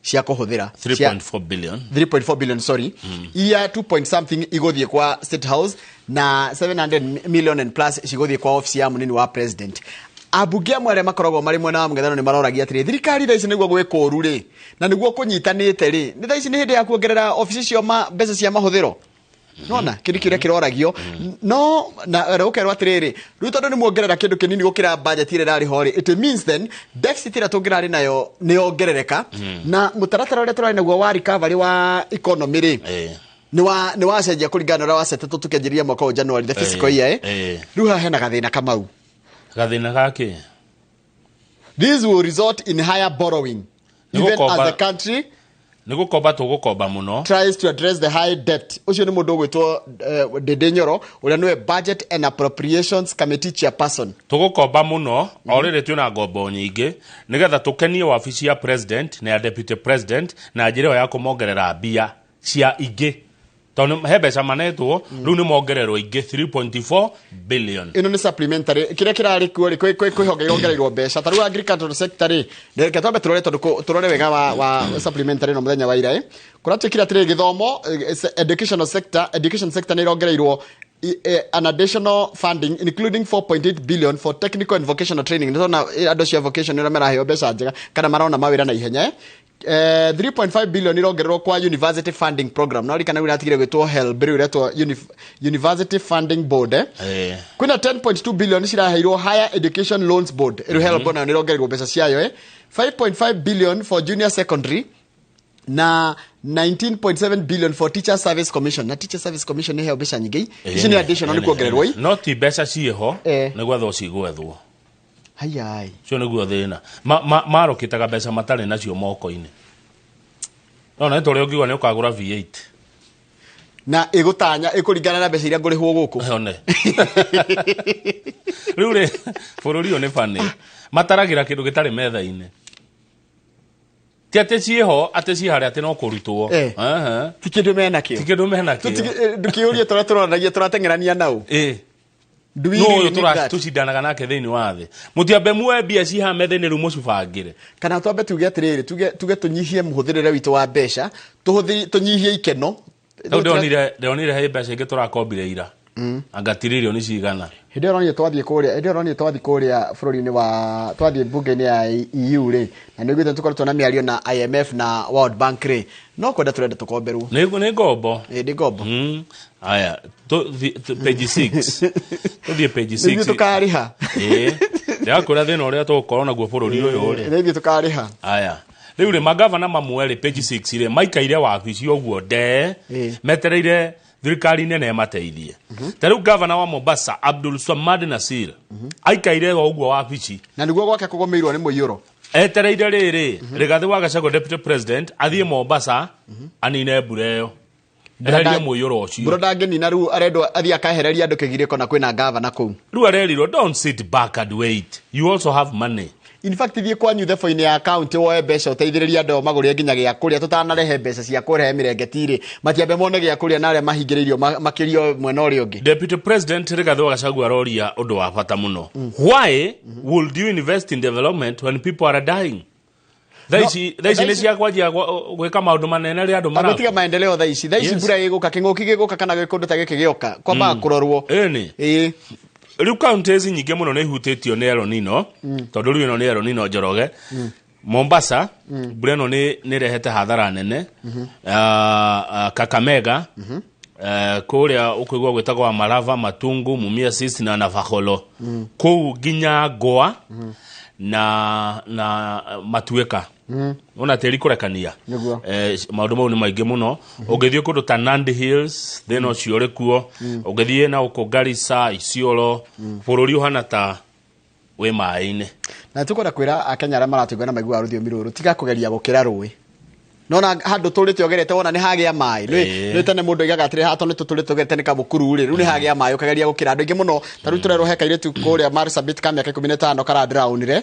cia kuhuthira 3.4 billion sorry iya 2 point something igothie kwa State House na 700 million and plus cigothie kwa office ya munini wa president. Abunge amwe aria makoragwo mari mwena wa mung'ethaniro ni maroragia atiri thirikari tha ici niguo gwikoru ri na niguo kunyitanite ri ni tha ici ni hindi ya kuongerera office cio mbeca cia mahuthiro nona kindu kiria kiroragio no na rukerwo atiriri riu tondu ni muongerera kindu kinini gukira budget ire rari hori it means then deficit ira tungirari nayo ni ongerereka na mutaratara uria turari naguo wa recovery wa economy ri ni wa cenjia kuringana na wasetetwo tukenjiria mwaka wa January the fiscal year riu ha hena gathina kamau gathina gake. This will result in higher borrowing even as the country tugukomba muno tries to address the high debt. Ucio ni mundu gwitwo Dede Nyoro uria niwe budget and appropriations committee chairperson. Tugukomba muno already twina ngombo nyingi nigetha tukenie wabici ya president na ya deputy president na njira ya kumongerera mbia cia ingi tondu hebesa manetwo riu ni mongererwo ingi 3.4 billion. Ino ni supplementary kiria kirari kwihonge irongereirwo mbeca taru agricultural sector ri ndeke twambe turore wega wa supplementary no muthenya wa ira kuratikira tiri githomo education sector ni irongereirwo an additional funding including 4.8 billion for technical and vocational training. Ndona ando cia vocation ni maraheyo mbeca njega kana marona mawira na ihenya 3.5 billion irongererwo kwa university funding program na rikana wira atigire gwitwo HELB iretwo university funding board kuna 10.2 billion ciraheirwo higher education loans board HELB na irongererwo mbeca ciayo 5.5 billion for junior secondary na 19.7 billion for teacher service commission na teacher service commission ni heo mbeca nyingi ici ni additional ni kuongererwo no ti mbeca ciho ni gwetho cigwethwo hayai cio niguo thina marokitaga mbeca matari nacio moko-ini no tore ungiwa ni ukagura V8 na igutanya ikuringana na mbeca iria ngurihwo guku one riu ri bururi yo ni fani mataragira kindu gitari metha-ini ti ati ciho ati ci haria ati no kurutwo tikindu mena kio ndukiuria turoranagia turatengerania nau no tucindanaga nake thiini wa thi mutiambe muwe mbia ci ha metha-ini riu mucubangire kana twambe tuge atiriri tuge tunyihie muhuthirire witu wa mbeca tunyihie ikeno ndonire he mbeca ingi turakombire ira anga tiririoni cigana hindi ronye twathie kuria bururi-ini wa twathie bunge-ini ya EU ri na niguo tukoretwo na miario na IMF na World Bank ri no kwenda turenda tukomberwo ni ngombo ni ngombo aya page 6 tuthie page 6 ni tukariha ndakura thina uria tugukorwo naguo bururi uyu ri ni tukariha aya riu ri magavana mamwe ri page 6 ri maikaire wabici uguo metereire thirikari nene emateithie tariu governor wa Mombasa Abdul Swamad Nasir aikaire uguo wabici na niguo gwake kugomeirwo ni muiyuro etereire riri Rigathi wa Gachagua deputy president athie Mombasa anine mbureyo eherie muiyuro ucio broda ngeni na riu arendwa athie akahereria andu kigiriko na kwina governor kuu riu arerirwo don't sit back and wait you also have money. In fact thie kwa new thefo-ini ya account woe mbeca uteithiriria andu magure nginya gia kuria tutanarehe mbeca cia kurehe mirengeti-ri matiambe mone gia kuria na aria mahingiririo makirio mwena uri ungi. Deputy President Rigathi wa Gachagua aroria undu wa bata muno why would you invest in development when people are dying? Thaici ni cia kwanjia gwika maundu manene ri andu mara agutiga maendeleo thaici mbura iguka kinguki giguka kana gikundu ta giki gioka kwamba kurorwo riu counties nyingi muno ni ihutitio ni El Nino tondu riu ino ni El Nino Njoroge Mombasa mbura ino ni rehete hathara nene Kakamega kuria ukigwa gwitagwa Malava Matungu Mumias East na Navakholo kuu nginya Goa na Matueka ona teri kurekania maundu mau ni maingi muno ugithie kundu ta Nandi Hills then ucio kuo ugithie na uko Garissa Isiolo bururi uhana ta we mai-ini na tukwenda kwira akenya aria maratugana maigua rũthiomi rũrũ tiga kugeria gukira rũĩ nona handu turite ogerete wona ni hagia mai ni tene mundu igaga atire hato ni tuturite ogerete ni kamukuru ri ni hagia mai ukageria gukira andu ingi muno taru turero heka ire tu kuria Marsabit kamya 15 kara drownire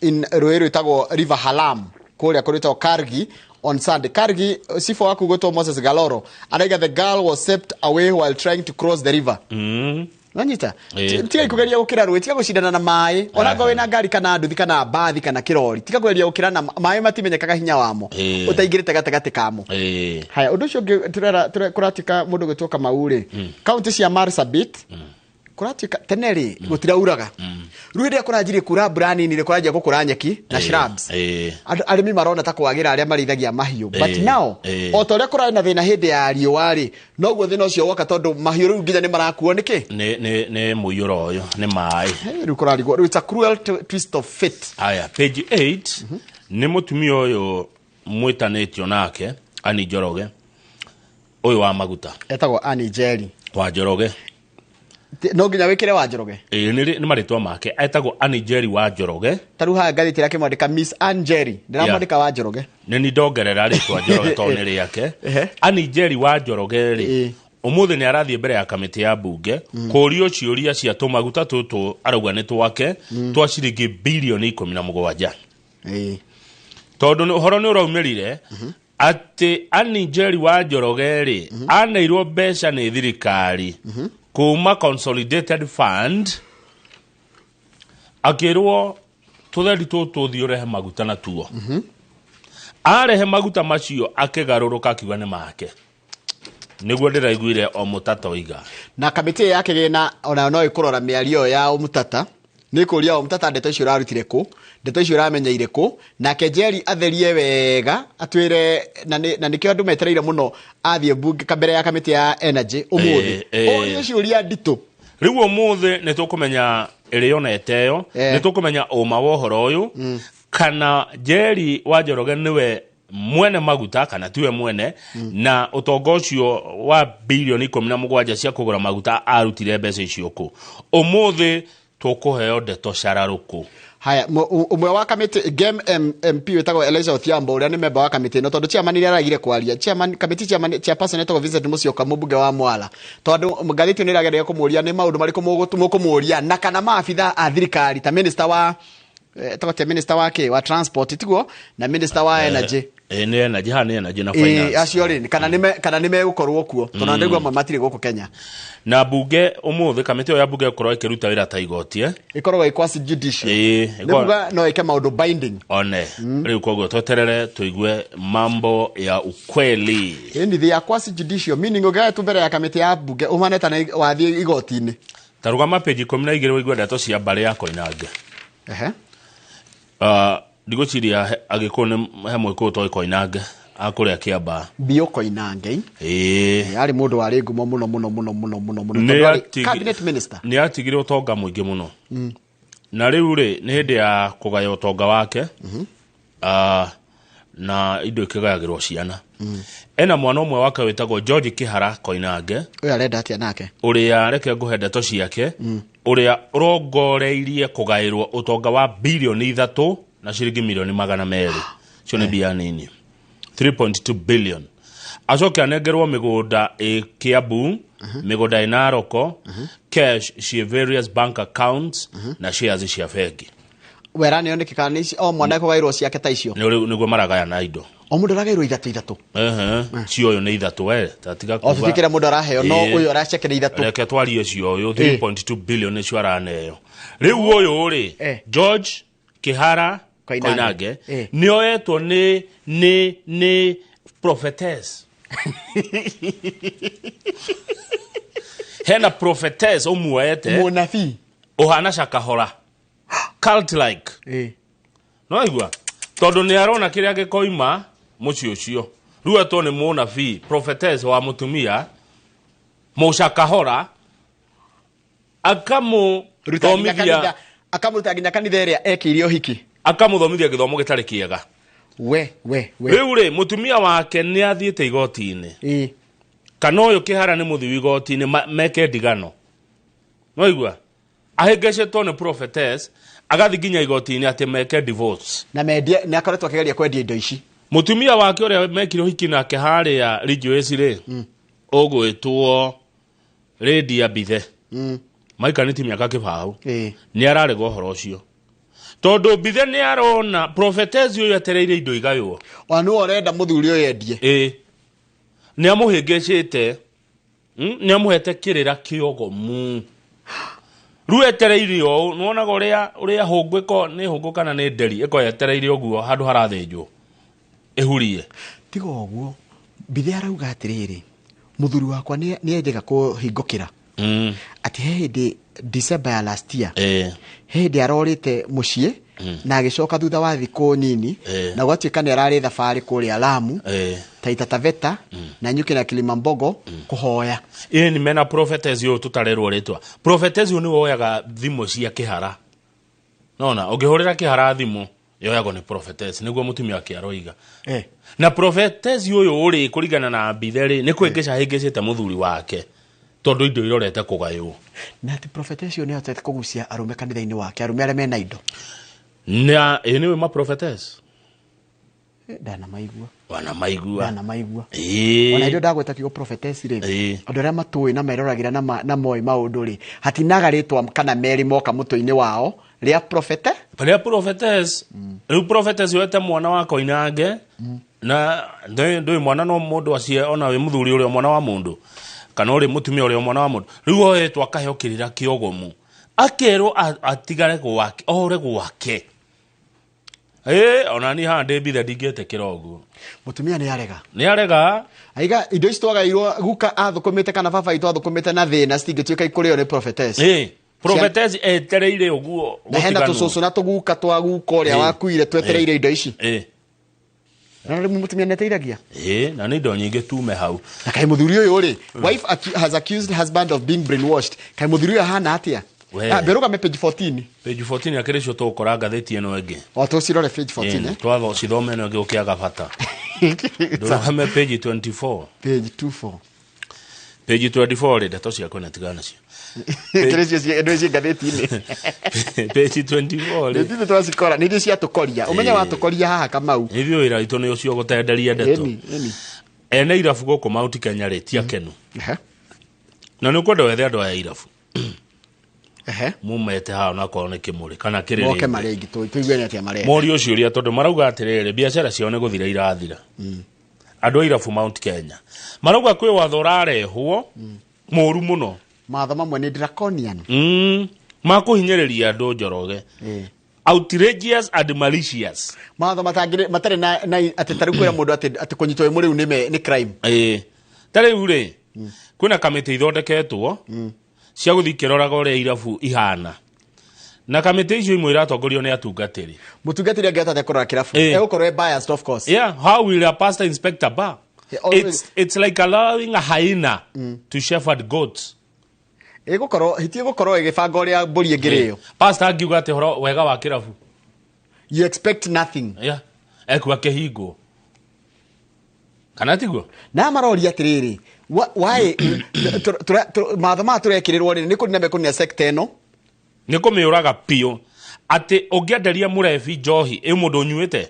in ruiru itagwo River Halam kuria kurita Kargi on Sunday. Kargi sifo waku goto Moses Galoro anaiga the girl was swept away while trying to cross the river. Nanyita tiga ikugeria gukira ruwe tiga gushindana na mai ona go wina ngari kana nduthi kana bathi kana kirori tiga kugeria gukira na mai matimenyekaga hinya wamo utaingirite gatagati kamo haya undu ucio turera kuratika mundu gituka maure county cia Marsabit kuratika teneri gutira uraga ruire kuranjiri kura brani ni kuranjia gukura nyeki na shrubs arimi marona ta kwagira aria marithagia mahiu but now otoria kurari na thina hindi ya riowari noguo thina ucio woka tondu mahiu ru nginya ni marakuo niki ne muyuro uyu ni mai ru kurari go it's a cruel twist of fate. Aya page 8 ni mutumia uyu mwitanitio nake Ani Njoroge uyu wa maguta etagwo Ani Njeri wa Njoroge no nginya wikire wa Njoroge ni maritwa make etagwo Ani Njeri wa Njoroge taruha ngathiti yake mwandika Miss Anjeri ndiramwandika wa Njoroge ni ndongerera ritwa Njoroge tonere yake Ani Njeri wa Njoroge ri umuthi ni arathie mbere ya kamiti ya bunge kurio ciuria cia tumaguta tutu arauga ni twake twa ciringi bilioni 17 tondu horo ni uraumirire ati Ani Njeri wa Njoroge ri anairwo mbeca ni thirikari kuma consolidated fund akirwo tutheri tutu thiurehe maguta na tuo arehe maguta macio akigaruruka kiuga ni make niguo ndiraiguire o mutata oiga na kamiti yake gina ona no ikurora miario ya o mutata ni kuria o mutata ndeto icio rarutire ku ndeto icio ramenyeire ku na Njeri atherie wega atwire na nikio andu metereire muno athie bunge kambere ya kamiti ya energy umuthi o ciuria ndito riu umuthi ni tukumenya irioneteyo ni tukumenya uma wohoro uyu kana Njeri wa Njoroge niwe mwene maguta kana tiwe mwene na utongo ucio wa bilioni 17 cia kugura maguta arutire mbeca icio ku umuthi tukuheo ndeto shararuku haya umwe wa kamiti game MP wetagwo Elijah Othiambo uria ni member wa kamiti no tondu chairman ni aragire kwaria chairman kamiti chairperson etagwo Vincent Musyoka mubunge wa Mwala tondu ngathiti ni irageria kumuria ni maundu mariko mukumuria na kana maafitha a thirikari ta minister wa minister wa transport tiguo na minister wa energy ni energy na finance acio ri kana nime gukorwo kuo tondu ndigwa matiri guku Kenya na bunge umuthi kamiti ya bunge gukorwo ikiruta wira ta igoti ikorwo quasi judicial nibuga no ike maundu binding one riu koguo toterere tuigue mambo ya ukweli ni the quasi judicial meaning ugae tu mbere ya kamiti ya bunge umaneta na wathie igoti-ini tarugama page 12 wigwe ndeto cia mbare ya Koinange ndiguciria agikone hamwe ko toi Koinange akuria Kiamba bio Koinange ari mundu ari ngumo muno cabinet minister ni atigire utonga muingi muno na riu ri ni hindi ya kugaya utonga wake na indo ikigayagirwo ciana ena mwana umwe wake wetagwo George Kihara Koinange uyu arenda atia nake uria reke nguhe ndeto ciake uria urongoreirie kugayirwo utonga wa bilioni 3 na shiringi milioni 200 cio ni bia nini 3.2 billion acoke anegerwo migunda Kiambu migunda Inaroko cash cia various bank accounts na shares cia bengi wera ni onekana ni o mwana kugairwo ciake ta icio niguo maragaya na indo o mundu aragairwo ithatu cio yo ni 3 tatiga kuba o fikira mundu araheo no uyu arachekera 3 reke twarie cio yo 3.2 billion cio araneyo riu uyu ri George Kihara Koinange nioetwo ni prophetess hena prophetess umuete munafi ohana shakahora cult like no igwa tondu ni arona kiria gikoima muci ucio riu etwo ni munafi prophetess wa mutumia mushakahora akamuthomithia nginya kanitha iria ekirio hiki akamuthomithia githomo gitari kiega riu ri mutumia wake ni athiite igoti-ini kana uyu Kihara ni muthi igoti-ini meke ndigano no igwa ahegecetwo ni prophetess agathi nginya igoti-ini ati meke divorce na media ni akoretwo akigeria kwendia indo ici mutumia wake uria mekire hiki nake haria Rejoice ri ogwitwo Lydia Bithe maikaniti miaka kibau ni ararega uhoro ucio tondu Bithe ni arona prophetess uyu atereire indo igaywo wanu orenda muthuri uyu endie ni amuhingicite ni amuhete kirira kiogomu ruetereire o nuonaga uria hungwiko ni hungu kana ni nderi iko yetereire oguo handu harathinjwo ehurie tiga oguo Bithe arauga atiriri muthuri wakwa ni endega kuhingukira ati hindi December ya last year hindi arorite mucie na agicoka thutha wa thiku nini na gwatuika ni arari thabari kuria Lamu Taita Taveta na nyuki na Kilimambogo kuhoya ni mena prophetess yo tutarerwo ritwa prophetess yo ni woyaga thimo cia kihara nona ungihurira kihara thimo yoyago ni prophetess niguo mutumia akiaroiga na prophetess yo uri kurigana na Bithe ni kwingisha hingicite muthuri wake tondu indo irorete kugaywo na ati prophetess yo ni hotete kugucia arume kanitha-ini wake arume aria mena indo na niwe ma prophetess dana maigua ona ndio ndagweta kigo prophetess ri andu aria matui na meroragira na moi maundu ri hatinaga ritwa kana meri moka mutu-ini wao ria prophetess riu prophetess yote mwana wa koinange na ndoi mwana no mundu acie ona we muthuri uri mwana wa mundu kana uri mutumia uri mwana wa mundu riu oyetwa akaheo kirira kiogomu akero atigare gwake ore gwake ona ni hande Bithe ndingete kirogu mutumia ni arega aiga indo ici twagairwo guka athukumite kana baba itu athukumite na thina citingituika ikurio ni prophetess prophetess etereire uguo na hena tucucu na tuguka twaguka uria wakuire twetereire indo ici na rimu mutumia neteiragia na ni ndo nyingi tume hau na kai muthuri uyu ri wife has accused husband of being brainwashed kai muthuri uyu hana atia beruga me page 14 akirecio tukora ngatheti eno engi wato cirore page 14 twatho cithome eno engi ukiaga bata ndurahame page 24 page 24 ri ndeto ciakwa na tigana cio kirecio eno cie ngatheti-ini page 24 ri ndithie twacikora ni cia tukoria umenya wa tukoria haha Kamau ithio ira itu ni ucio gutenderia ndeto ene irabu guku Mount Kenya ri ti akenu na ni kwenda wethe andu aya irabu mumete hao na kone kimuri kana kiriri moke marengi tuigwe atia marenge mori ucio ria tondu marauga atirere biashara cio ne guthira irathira andu irabu Mount Kenya marauga kwi watho rarehwo moru muno matho mamwe ni draconian makuhinyiriria andu njoroge outrageous and malicious matho matare na atetaru kwira mundu ati kunyitwo muri ni crime tare ure kuna kamite ithondeketwo cia guthikiraga uria irabu ihana na kamite icio imwe iratongorio ni atungatiri mutungatiri angeta te kurora kirabu egukorwo biased of course how will a pastor inspect a bar it's like allowing a hyena to shepherd goats hitie gukorwo igibanga uria mburi ingiriyo pastor angiuga ati horo wega wa kirabu you expect nothing ekwa kehingo kana tiguo na marori atiriri why mathama turekirirwo ni kunina mekunia sector eno ni kumiuraga pio ati ungienderia murebi njohi mundu nyuite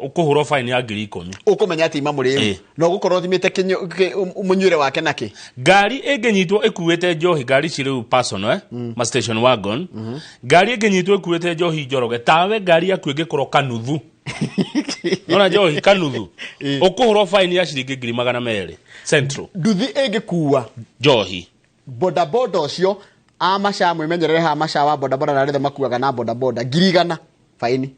ukuhurwo fine ya 10,000 ukumenya ati imamuri no gukorwo thimite munyure wake naki ngari engenyitwo ikuwete njohi ngari ciriu personal ma station wagon ngari engenyitwo ikuwete njohi njoroge tawe ngari yaku ingikorwo kanuthu nona njohi kanuthu ukuhurwo fine ya ciringi 200 central nduthi engikuwa njohi boda ucio amasha mwimenyerere ha masha wa boda na rithe makuaga na boda 100 faini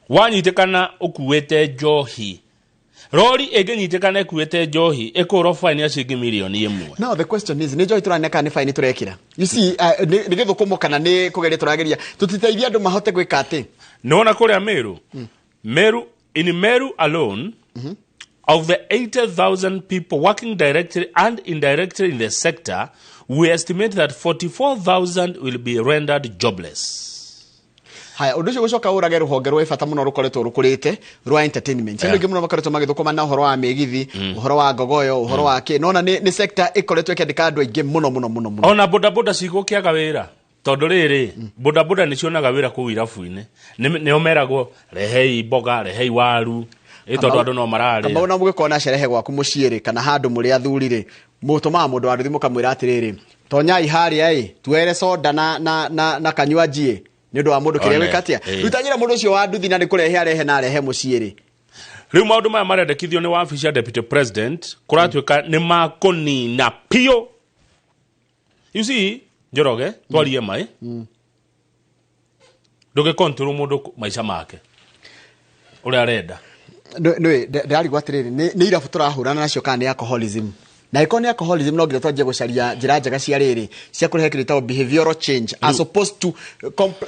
wanyitikana ukuwete njohi rori engenyitikana ikuwete njohi ikuro fine ya ciringi milioni 1 now the question is ni njohi turaneka ni fine turekira you see ni githukumo kana ni kugeria turageria tutiteithia andu mahote gwika ati nona kuria Meru alone of the 80,000 people working directly and indirectly in the sector, we estimate that 44,000 will be rendered jobless. Haya undu gucoka urage ruhonge rwa bata muno rukoretwo rukurite rwa entertainment ndio ngimuno makoretwo magithukuma na uhoro wa megithi uhoro wa ngogoyo uhoro wa ki nona ni sector ikoretwo ikendika andu aingi muno ona boda cigukiaga wira tondu riri boda ni cionaga wira ku irabu-ini ni omeragwo rehei mboga rehei waru tondu andu no marari kama una mugikona sherehe gwaku muciiri kana handu muri athurire mutuma mundu wa nduthi mukamwira atiriri tonyai haria tuere soda na kanywaji ni undu wa mundu kiria wikatia rutagira mundu ucio wa nduthi na ni kurehe arehe na arehe muciiri riu maundu maya marendekithio ni wabici ya deputy president kuratuika ni makunina pio. You see Njoroge twarie mai nduge control mundu maisha make uri arenda no ndari gwatiriri ni irabu turahurana nacio kana ni alcoholism na ikoni alcoholism no ngira twaje gucaria njira njega cia riri cia kurehe kiritawo behavioral change as opposed to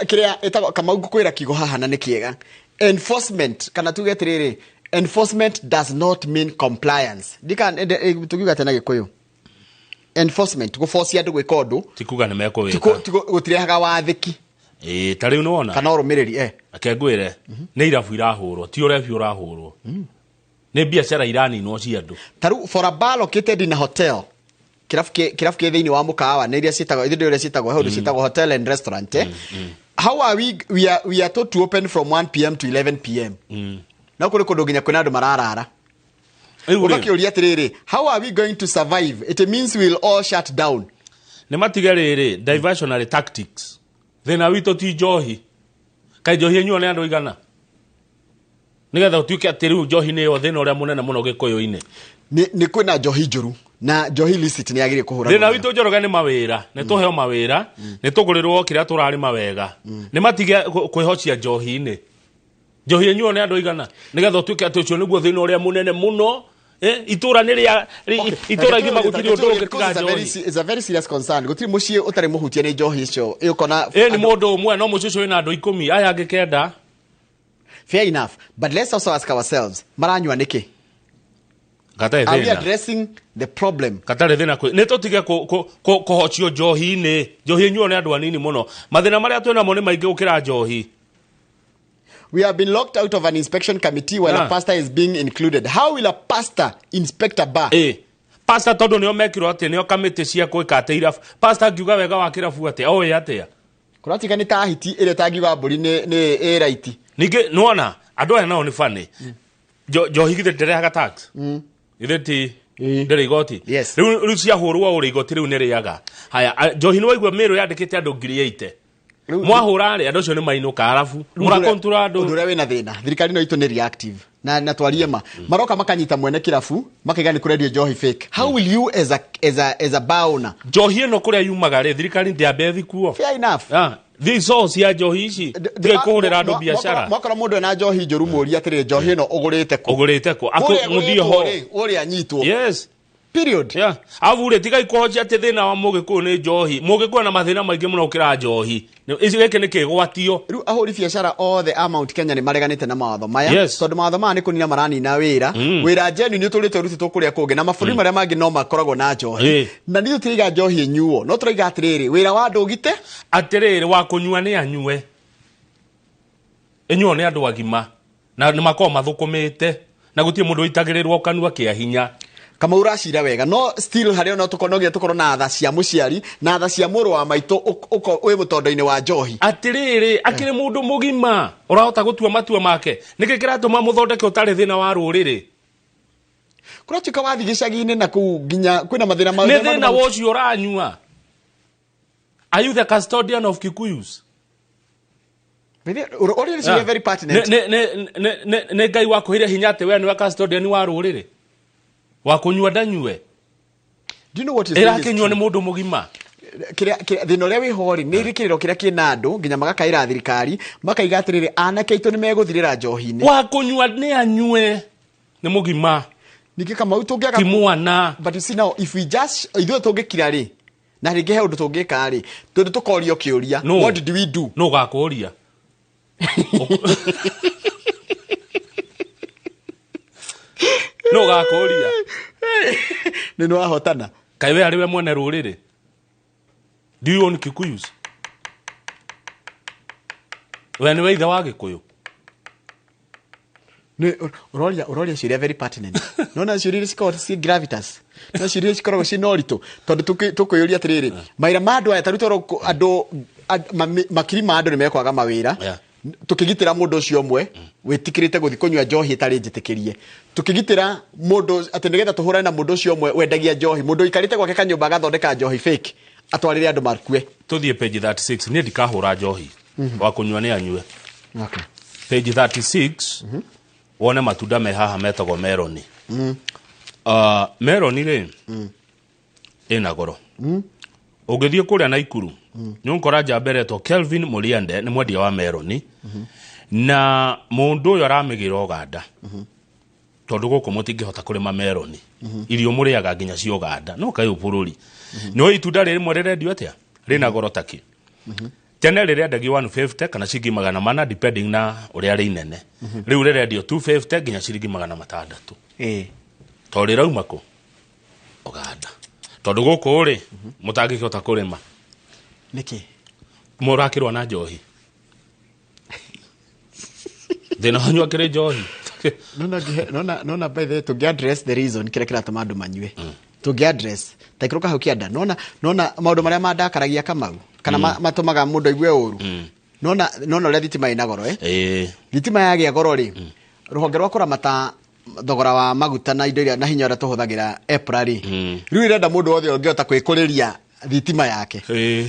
kiria kama ngukwira kigo haha na ni kiega enforcement kana tugetiriri enforcement does not mean compliance dika tugiuga tena gikuyu enforcement guforce andu gwika undu tikuga ni meko wika gutirehaga wathiki tari unaona kana urumiriri akengwire ni irabu irahurwo ti urebi urahurwo ni biashara irani no ci andu taru for a bar located in a hotel kirafu ke thiini wa mukawa ni iria citagwo iria citagwo handu citagwo hotel and restaurant how are we are told to open from 1 p.m. to 11 p.m. na kuri kundu nginya kwina andu mararara ugakiuria atiriri how are we going to survive? It means we'll all shut down. Ni matigariri diversionary tactics thina wito ti njohi kai njohi enyu ne andu igana nigetha utuike atiru njohi ni yo thina uria munene muno gikuyu-ini ni kwina njohi njuru na njohi licit ni agire kuhura thina wito Njoroge ni mawira ni tuheo mawira ni tugurirwo kiria turari mawega ni matige kwihocia njohi-ini njohi enyu ne andu igana nigetha utuike atucio niguo thina uria munene muno itura ni ria itura igima gutiri undu ungitiga njohi. It's a very serious concern. Gutiri mucie utari muhutia ni njohi icio ikona ni mundu umwe no mucio wina andu 10 aya angikenda. Fair enough, but let's also ask ourselves maranywa niki are we addressing the problem katare thina kwi ni tutige kuhocio njohi-ini njohi enyu ne andu anini muno mathina maria twina mo ni maingi gukira njohi. We have been locked out of an inspection committee while a pastor is being included. How will a pastor inspect a bar? Pastor todo nio mekiro ate nio committee cia kwika ate irafu. Pastor ngiuga wega wa kirafu ate oye ate. Kuratika ni tahiti ile tangiuga mburi ni right. Ninge nuona andu aya nao ni funny. Njohi githe nderehaga tax. Itheti ndere igoti. Riu cia hurwo uri igoti riu ni riaga. Haya njohi ni waigua mero yandikite andu 8,000. Mwahurare andu cio ni mainuka arafu murakontura andu undu rewe na thina thirikari no itu ni reactive na twariye maroka makanyita mwene kirafu makigani kuredio njohi fake. How will you as a bar owner njohi eno kuria yumagare thirikari ndiambethi kuo? Fair enough. These source ya njohi ici ndio kuhurira andu biashara mwakora mundu na njohi njoru muri atire njohi eno ugurite ku ako muthio ho uri anyitwo. Yes period. Avure tiga ikohoci ati thina wa mugiku ni njohi mugiku na mathina maingi muno ukira njohi ici geke ni kigwatio riu ahuri biashara all the amount Kenya ni mareganite na mawatho maya tondu mawatho maya ni kunina maranina wira jeni ni turite rutitwo kuria kungi na maburi maria mangi no makoragwo na njohi na ni turiga njohi enyuo no turaiga atiriri wira wa ndugite atiriri wa kunyua ni anyue enyuo ni andu agima na ni makoo mathukumite na gutie mundu itagirirwo kanua kia hinya kama uracira wega no still hario no tukonogia tukoro na tha cia muciari na tha cia muru wa maitu uko we mutondo-ini wa njohi atiriri akiri mundu mugima urahota gutua matua make niki kiratuma muthondeke utari thina wa ruriri kuratuka wathi gicagi-ini na ku nginya kwina mathina ma ni thina wocio uranyua. Are you the custodian of Kikuyus? Already so very pertinent. Ne ngai wako hiria hinya ate we ni wa custodian wa ruriri wa kunyua ndanyue. Do you know what is this? Kinyua ni mundu mugima. Thina uria wihori ni rikiriro kiria kina andu nginya magakaira thirikari makaiga atiriri anake itu ni meguthirira njohi-ini wa kunyua ni anyue ni mugima niki kama utungiaga kimwana. But you see now if we just ithu tungikira ri na ringi he undu tungika ri tundu tukorio kiuria what did we do? No gakuria no gakuria ni no ahotana kai we ariwe mwene ruriri. Do you own Kikuyus? We ni weitha wa Gikuyu ni uroria ciria very pertinent no na ciria cikoro ci gravitas na ciria cikoro ci norito tondu tukuyuria atiriri maira ma andu aya tarutoro andu makiri ma andu ni mekwaga mawira tukigitira mundu ucio umwe witikirite guthi kunywa njohi itari njitikirie tukigitira mundu ati nigetha tuhurane na mundu ucio umwe wendagia njohi mundu ikarite gwake kanyumba gathondeka njohi fake atwarire andu markue tuthie page 36 ni ndikahura njohi wa kunywa ni anyue okay page 36 wone matunda me haha metagwo meloni meloni ri ina goro ugithie kuria na ikuru nyunkora njambere to Kelvin Muriande ni mwendia wa meloni na mundu uyu aramigira Uganda tondu guku mutingihota kurima meloni irio muriaga nginya cio Uganda no kai upururi no itunda riri mwererendio atia rina goro taki tene riri endagi 150 kana ciringi 400 depending na uria ri nene riu rirendio 250 nginya ciringi 600 to rirauma ku Uganda tondu guku ri mutangihota kurima niki murakirwa na njohi thina hanywa kire njohi nona by the way to address the reason kire kiratuma andu manyue to address taikroka hau kianda nona maundu maria mandakaragia Kamau kana matumaga mundu aigue uru nona ria thitima ina goro thitima yagia goro ri ruhonge rwa kuramata thogora wa maguta na indo iria na hinya ria tuhuthagira April riu irenda mundu wothe ungiota kwikuriria thitima yake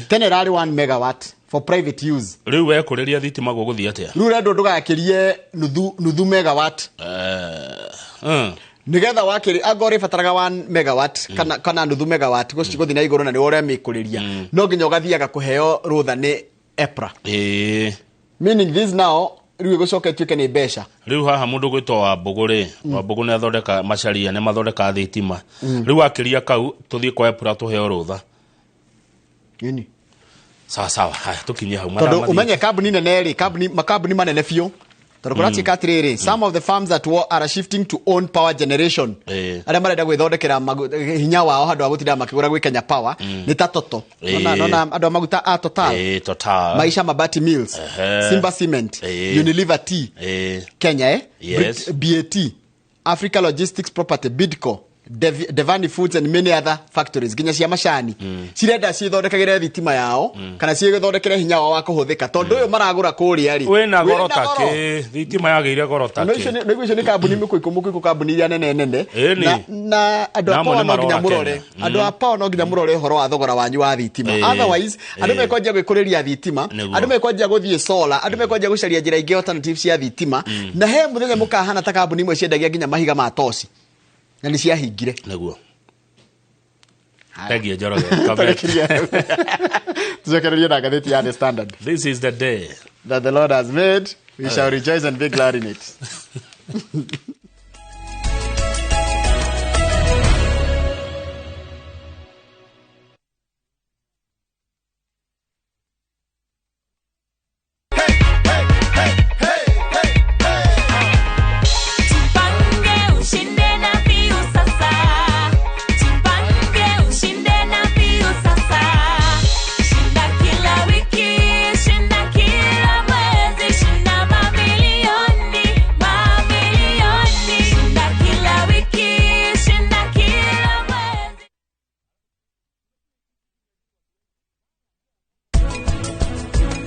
tene rari 1 megawatt for private use riu we kuriria thitima guguthia atia riu rendo ndugakirie nuthu megawatt nigetha wakiri agori fataraga 1 megawatt kana nuthu megawatt guthi na iguru na ni ore mikuriria no nginya ugathiaga kuheo rutha ni EPRA meaning this now riu gucoka tuike ni besha riu haha mundu gwitwa wa mbuguri wa mbugu ne thondeka macharia ne mathondeka thitima riu akiria kau tuthie kwa EPRA tuheo rutha nini sawa haya tukinye hau mara umenye kambuni nene ri makambuni manene biu tondu kurati katiriri some of the farms that are shifting to own power generation aria marenda gwithondekera hinya wao handu agutinda makigura gwi Kenya Power ni tatoto nona andu maguta a Total Maisha Mabati Mills Simba Cement Unilever Tea Kenya BAT Africa Logistics Property Bidco Devani Foods and many other factories ginya cia macani cirenda cithondekagire thitima yao kana cithondekere hinya wao wa kuhuthika tondu uyu maragura kuria ri wena goro take thitima yageire goro take no icio ni kambuni mikuiku kambuni iria nene na andu a power no ginya murore andu a power no ginya murore horo wa thogora wanyu wa thitima otherwise andu mekonja gwikuriria thitima andu mekonja guthie solar andu mekonja gucaria njira ingi alternatives cia thitima na he muthenya mukahana ta kambuni imwe ciendagia ginya mahiga ma tosi na ni cia hingire naguo tagia joroge tuzekereria na gatheti ya The Standard. This is the day that the Lord has made, we shall rejoice and be glad in it.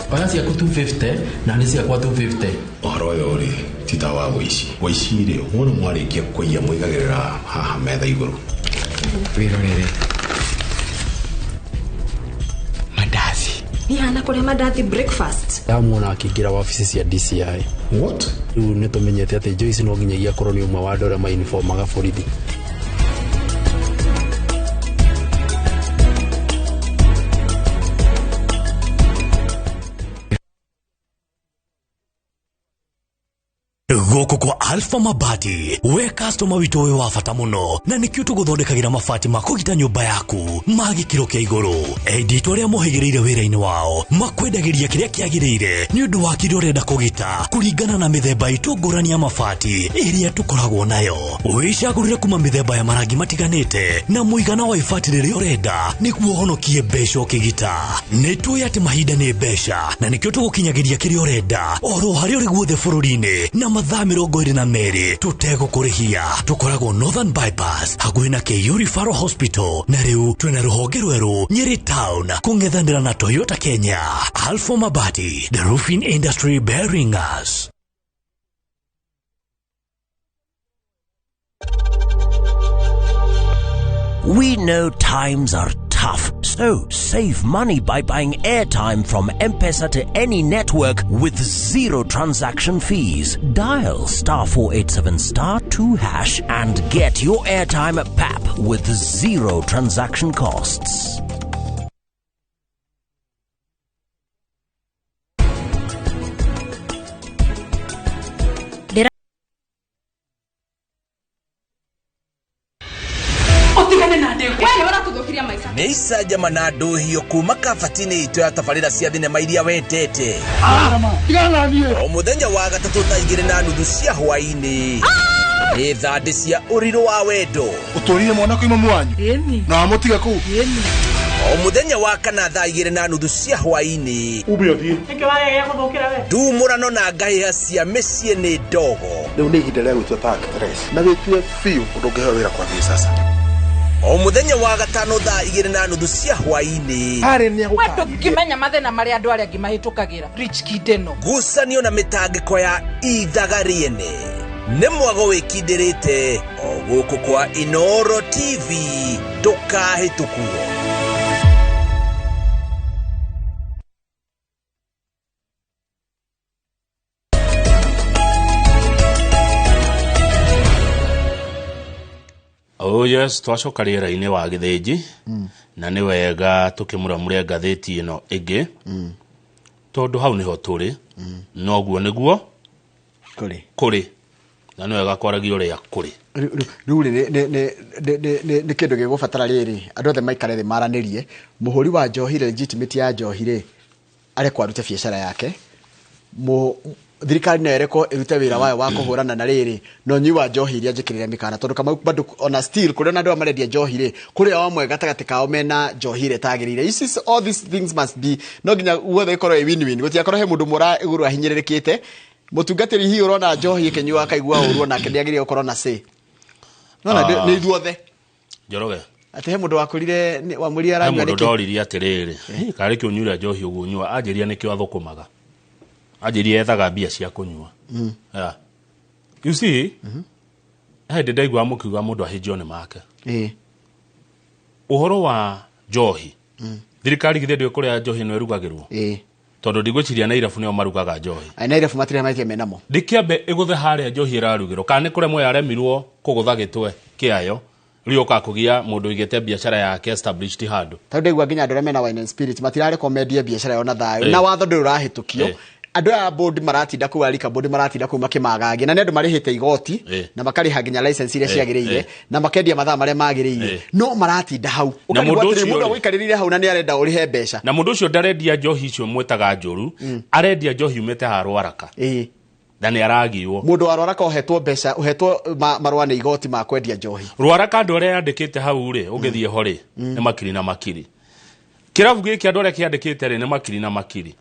Pagasi yako 250 na nisi yakwa 250. Ohoro yori tita wa wishi ri wono mwarikia kuya mwigagerera haha metha iguru. Wirorere. Mandazi. Ni ana kule mandazi breakfast. Ndamwona akigira ofisi ya DCI. What? Riu nitumenyete ati Joyce no nginyagia korwo ni umwe wa ndore ma uniform aga borithi. Goko kwa Alpha Mabati we customer witu we wafata muno na nikio tuguthondekagira mabati makugita nyumba yaku magikiro kia iguru edit aria mohegereire wira-ini wao makwendagiria kiria kiagirire ni undu wa kiria urenda kugita kuringana na mithemba itungurani ya mabati iria tukoragwo nayo wicagurire kuma mithemba ya marangi matiganite na muigana wa ibati riria urenda niguo honokie mbeca ukigita nitui ati mahinda ni mbeca na nikio tugukinyagiria kiria urenda oro haria uri guothe bururi-ini na mathaa 22 tutegũkũrĩhia. Tũkoragwo Northern Bypass hakuhĩ na Kĩiyũri Faro Hospital, na rĩu twĩna rũhonge rwerũ Nyeri Town kũng'ethanĩra na Toyota Kenya. Alpha Mabati, the roofing industry bearing us. We know times are tough, so save money by buying airtime from M-Pesa to any network with 0 transaction fees. Dial *487*2# and get your airtime PAP with 0 transaction costs. Neisa jamana ndohio kuma kafatini ito ya tafarira cia thinema iria wendete. O muthenya wa gatatu thaa 2:30 cia hwaini. Ni thande cia uriro wa wendo. Utorire mwana kwa imamu wanyu na amutiga ku. O muthenya wa kana thaa 2:30 cia hwaini. Ubi othie nikiwage guthukira we ndumurano na ngaiha cia mĩciĩ nĩ ndogo. Riu ni ihinda rĩa gũtua ta actress na wĩtue fiu ũndũngĩheo wĩra kwa mimi sasa. O muthenya wa gatano thaa 2:30 cia hwaini. Wetu ngimenya mathina maria andu aria ngimahitukagira Rich Kideno. Ngucanio na mitangiko ya ithagariene nĩ mwago wĩkindĩrĩte o gũkũ kwa Inooro TV ndũkahĩtũkuo. Oh yes, twacoka rĩera-inĩ wa Gĩthĩnji na nĩ wega tũkĩmuramure ngathĩti ĩno ĩngĩ tondũ hau nĩho tũrĩ noguo nĩguo kũrĩ na nĩ wega kwaragia ũrĩa kũrĩ. Rĩu nĩ kĩndũ gĩgũbatara rĩrĩ andũ othe maikare thĩ maranĩrie. Mũhũri wa njohi legitimate ya njohi arekwo arute biacara yake. Thirikari no ĩreko ĩrute wĩra wayo wa kũhũrana na rĩrĩ no nyi wa njohi iria njĩkĩrĩre mĩkana tondũ kama bado ona still kũrĩa na andũ marendia njohi kũrĩa amwe gatagatĩ kao mena njohi tagĩrĩire. All these things must be no nginya guothe ikorwo win-win. Gũtiakorwo he mũndũ mũra igũrũ ahinyĩrĩrĩkĩte mũtungatĩri hihi ũrona njohi ĩkĩnyua akaigua ũru na kĩndĩagĩrĩire gũkorwo na say no na nĩ ithuothe Njoroge ati he mũndũ wakũrire wa mũri aranyua nĩkĩ mũndũ ndoririe atĩrĩrĩ karĩ kĩonyura njohi ũguo nyua anjĩria nĩkĩo athũkũmaga anjĩria ethaga mbia cia kũnyua. You see hĩndĩ ndaigua mũkiuga mũndũ ahĩnjio nĩ make ũhoro wa njohi thirikari githĩ ndĩo kũrĩa njohi no ĩrugagĩrwo tondũ ndigwĩciria Nairobi nĩo marugaga njohi. Nairobi matirĩ maĩtia menamo ndĩkĩambe ĩgũthe harĩa njohi ĩrarugĩrwo kana nĩ kũremwo yaremirwo kũgũtha gĩtwe kĩayo rĩo kakũgia mũndũ igĩte biacara yake established handũ. Tondũ ndaigua nginya andũ arĩa mena wine and spirit matirarĩ komendie biacara yao na thayũ na watho ndũrĩ ũrahĩtũkio. Andũ a board maratinda ku alika board maratinda ku makimagagia na nĩ andũ marĩhĩte igoti na makarĩha nginya license iria ciagĩrĩire na makendia mathaa marĩa magĩrĩire no maratinda hau mũndũ gũikarĩrĩire hau na nĩ arenda ũrĩhe mbeca na mũndũ ũcio ndarendia njohi icio mwetaga njũru arendia njohi umĩte harũ araka na nĩ aragirwo mũndũ wa rwaraka ũhetwo mbeca ũhetwo marũa nĩ igoti ma kwendia njohi. Rwaraka andũ arĩa yandĩkĩte hau ũgĩthiĩ ho nĩ makiri na makiri. Kĩrabu gĩkĩ andũ arĩa kĩandĩkĩte nĩ makiri na makiri.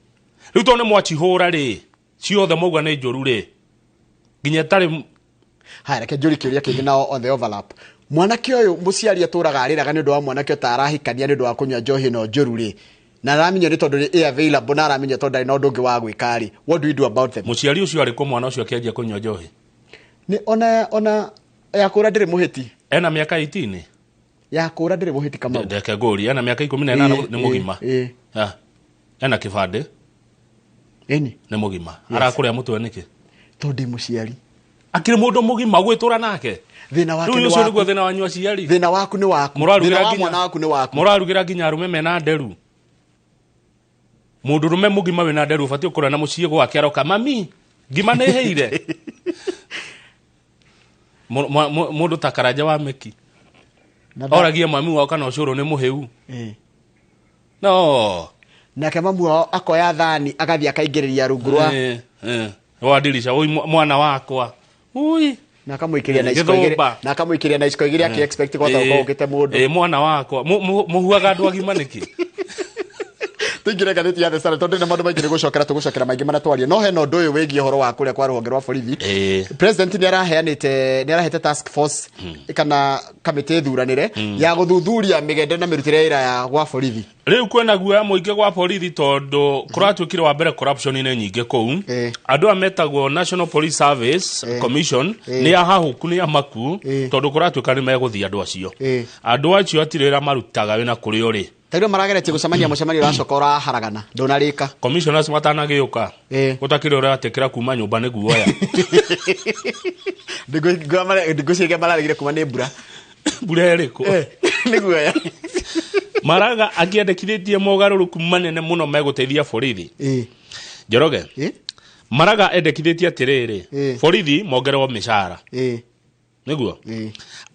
Rĩu tondũ nĩ mwachihũra ciothe mauga nĩ njũru nginya tarĩ haya reke njũri kĩũria kĩngĩ na on the overlap. Mwanake ũyũ mũciari atũraga arĩraga nĩ ũndũ wa mwanake ũyũ tarahikania nĩ ũndũ wa kũnyua njohi no njũru na aramenya nĩ tondũ nĩ available na aramenya tondũ ndarĩ na ũndũ ũngĩ wa gwĩka what do we do about them? Mũciari ũcio arĩ kũ mwana ũcio akĩanjia kũnyua njohi? Nĩ ona yakũra ndĩrĩ mũhĩti ena mĩaka 18 yakũra ndĩrĩ mũhĩti kama ndeke ngũri ena mĩaka 18 nĩ mũgima ena kĩbandĩ nĩ mũgima arakũrĩa mũtwe nĩkĩ tondũ mũciari akĩrĩ mũndũ mũgima gwĩtũra nake thĩna wake nĩ waku nĩguo thĩna wanyu aciari thĩna waku nĩ waku thĩna wa mwana waku nĩ waku mũrarugĩra nginya arũme mena nderu mũndũ rũme mũgima wĩna nderu ũbatiĩ ũkũra na mũciĩ gwake aroka mami ngima nĩ hĩire mũndũ ta Karanja wa Meki oragia mami wao kana ũcũrũ nĩ mũhĩu no nake mamu wao akoya thani agathia akaingĩrĩria rungu rwa wa dirisha mwana wakwa ui na akamũikĩria na iciko igĩrĩ na akamũikĩria na iciko igĩrĩ aki expect gũtaũka ũgĩte mũndũ mwana wakwa mũhuaga andũ agima nĩkĩ tingire gatheti ya thesara tondu na maundu maingi ni gucokera maingi manatwaria no heno ndu uyu wigie horo wa kuria kwa ruhonge rwa borithi president ni arahete task force kana kamite thuranire ya guthuthuria migende na mirutire ira ya gwa borithi riu kwena guoya muingi gwa borithi tondu kuratwikire wa mbere corruption ine nyingi kou andu ametagwo National Police Service Commission ni ahahuku ni amaku tondu kuratwika ni meguthia andu acio andu acio atirira marutaga wina kuri uri Taido marageretie gucemania mucemanio uracoka uraharagana ndunarika commissioners matanagiuka gutakire ura atekera kuma nyumba ni guoya ndigucige mararigire kuma ni mbura eriko ni guoya Maraga akiendekithitie mogaruruku manene muno meguteithia borithi Njoroge Maraga endekithitie atiriri borithi mongererwo mishara niguo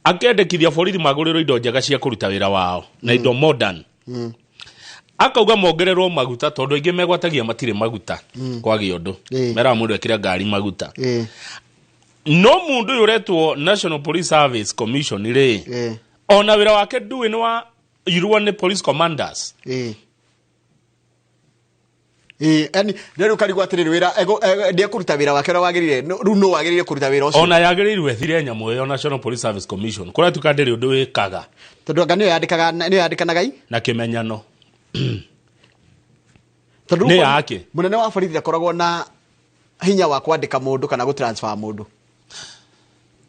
akiendekithia borithi magurirwo indo njega cia kuruta wira wao na indo modern akauga mongererwo maguta tondu ingi megwatagia matire maguta kwa giondu mera mundu ekira ngari maguta no mundu yuretwo National Police Service Commission ri ona wira wake nduwe ni wa irua ni police commanders yani rero karigwa atiriri wira ndie kuruta wira wake wagirire ru no wagirire kuruta wira ucio ona yagirirwe thire nyamu yo National Police Service Commission kura tukandiri undu wikaga tondu anga ni yandikanaga na kimenyano tondu ni yake munene wa borithi akoragwo na hinya wa kwandika mundu kana go transfer mundu.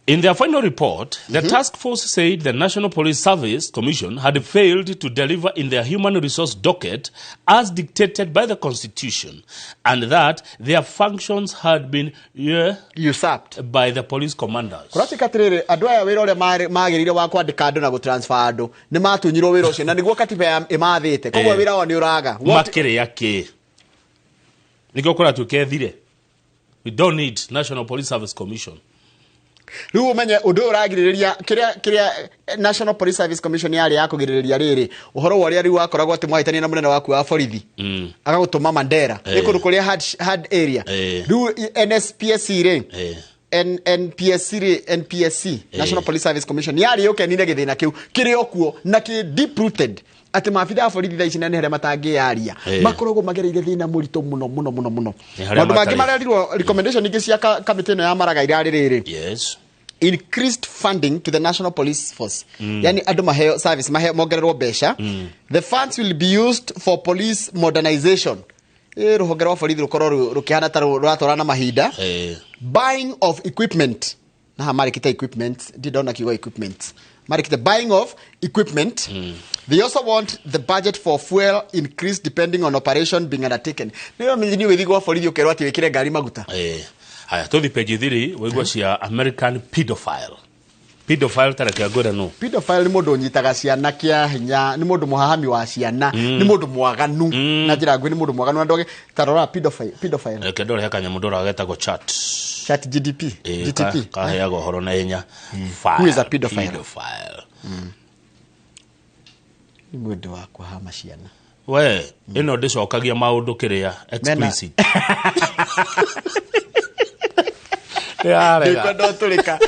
In their final report, the task force said the National Police Service Commission had failed to deliver in their human resource docket as dictated by the Constitution, and that their functions had been usurped by the police commanders. Kuratika tiriri andu aya wira ule magirire wa kwandika andu na go transfer andu ni matunyirwo wira ucio na niguo katiba imathite kogwa wira wao ni uraga makire yake niguo kura tukethire. We don't need National Police Service Commission. Riu umenye undu uragiriria kiria National Police Service Commission yari ya kugiriria riri uhoro wari riu akoragwo ati mwahitania na munene waku wa borithi agagutuma Mandera ikuru kuria hard area riu NSPSC ri NPSC National Police Service Commission yari yokenire githina kiu kiri okuo na ki deep rooted ati mafitha borithi tha ici na nhere matangi yaria makoragwo magereire thina murito muno mandu mangi marerirwo recommendation ingi cia kamiti no ya Maraga irari riri increased funding to the National Police Force yani andu maheo service maheo mongererwo besha the funds will be used for police modernization ruhonge rwa borithi rukorwo rukihana ta ruratwara na mahinda buying of equipment na hamarikita equipment didona kiwa equipment marikita buying of equipment they also want the budget for fuel increase depending on operation being undertaken niyo mjini wethi gwa borithi ukerwa ati wikire ngari maguta haya tuthi page 3 wigwa cia American pedophile tareke agora no pedophile ni mundu nyitaga ciana kia hinya ni mundu muhahami wa ciana ni mundu mwaganu na njira ngwe ni mundu mwaganu na ndoge tarora pedophile reke ndore hakanya mundu ragetagwo chat GTP kaheago horo na hinya who is a pedophile ni mundu wa kuhama ciana we ino ndicokagia maundu kiria explicit Nikuenda tulika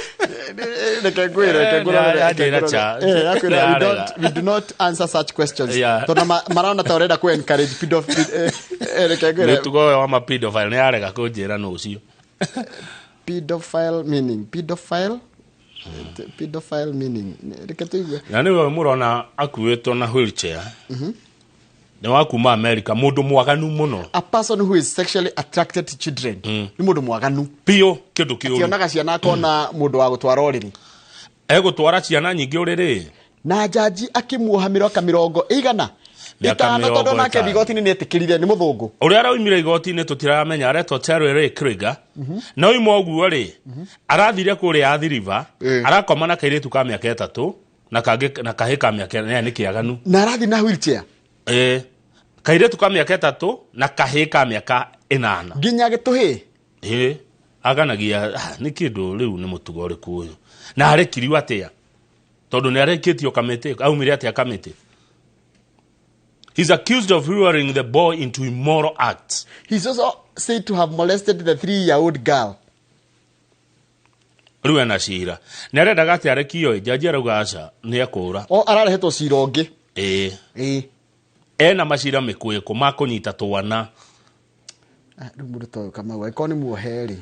we do not answer such questions tona maraona ta urenda ku encourage pedophile tugoe wa pedophile ni arega kunjira no ucio pedophile meaning riketigwe na niwe murona akuitwo na wheelchair ne wakuma America mundu mwaganu muno a person who is sexually attracted to children ni mundu mwaganu pio kindu kiuru tionaga ciana kona mundu wa gutwara uriri gutwara ciana nyingi uriri na jaji akimuoha miroka 100 itano tondu nake bigoti ni etikirire ni muthungu uria araumire igoti ni tutiramenya aretwo Terry Krieger na uyu moguo ri arathire kuri Athi River arakoma na kairitu ka miaka 3 na kage na kahika miaka ni kiaganu na arathi na wheelchair kairitu ka miaka 3 na kahika miaka 8 nginya gituhi aganagia ni kindu riu ni mutugo riku uyu na arekiriwa atia tondu ni arekitio kamete aumire atia kamete. He's accused of luring the boy into immoral acts. He's also said to have molested the 3-year-old girl. Ruena shira. Nereda gati arekio jaji arauga aca ni akura. O ararehetwo cira ungi. ena macira mĩkwĩko makũnyita twana mundu to kama wa ikoni muoheri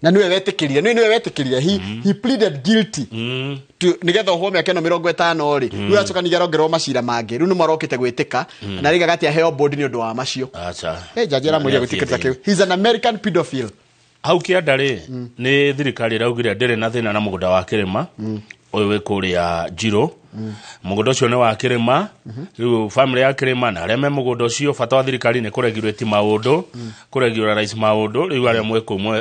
na niwe wetĩkĩrire he pleaded guilty nigetha ho mĩaka ĩno 50 ri rĩu acoka nĩge arongerwo macira mangĩ rĩu nĩ marokĩte gwĩtĩka na rĩga gati aheo bond nĩ ũndũ wa macio acha jaji aramũria gũtikĩrĩka kĩu he's an American pedophile hau kĩanda rĩ nĩ thirikari ĩraugire ndĩrĩ na thĩna na mũgũnda wa kĩrĩma ũyũ wĩ kũrĩa Njiro mũgũnda ũcio nĩ wa kĩrĩma rĩu family ya kĩrĩma na arĩa me mũgũnda ũcio bata wa thirikari nĩ kũregulate maũndũ kũregularize maũndũ rĩu arĩa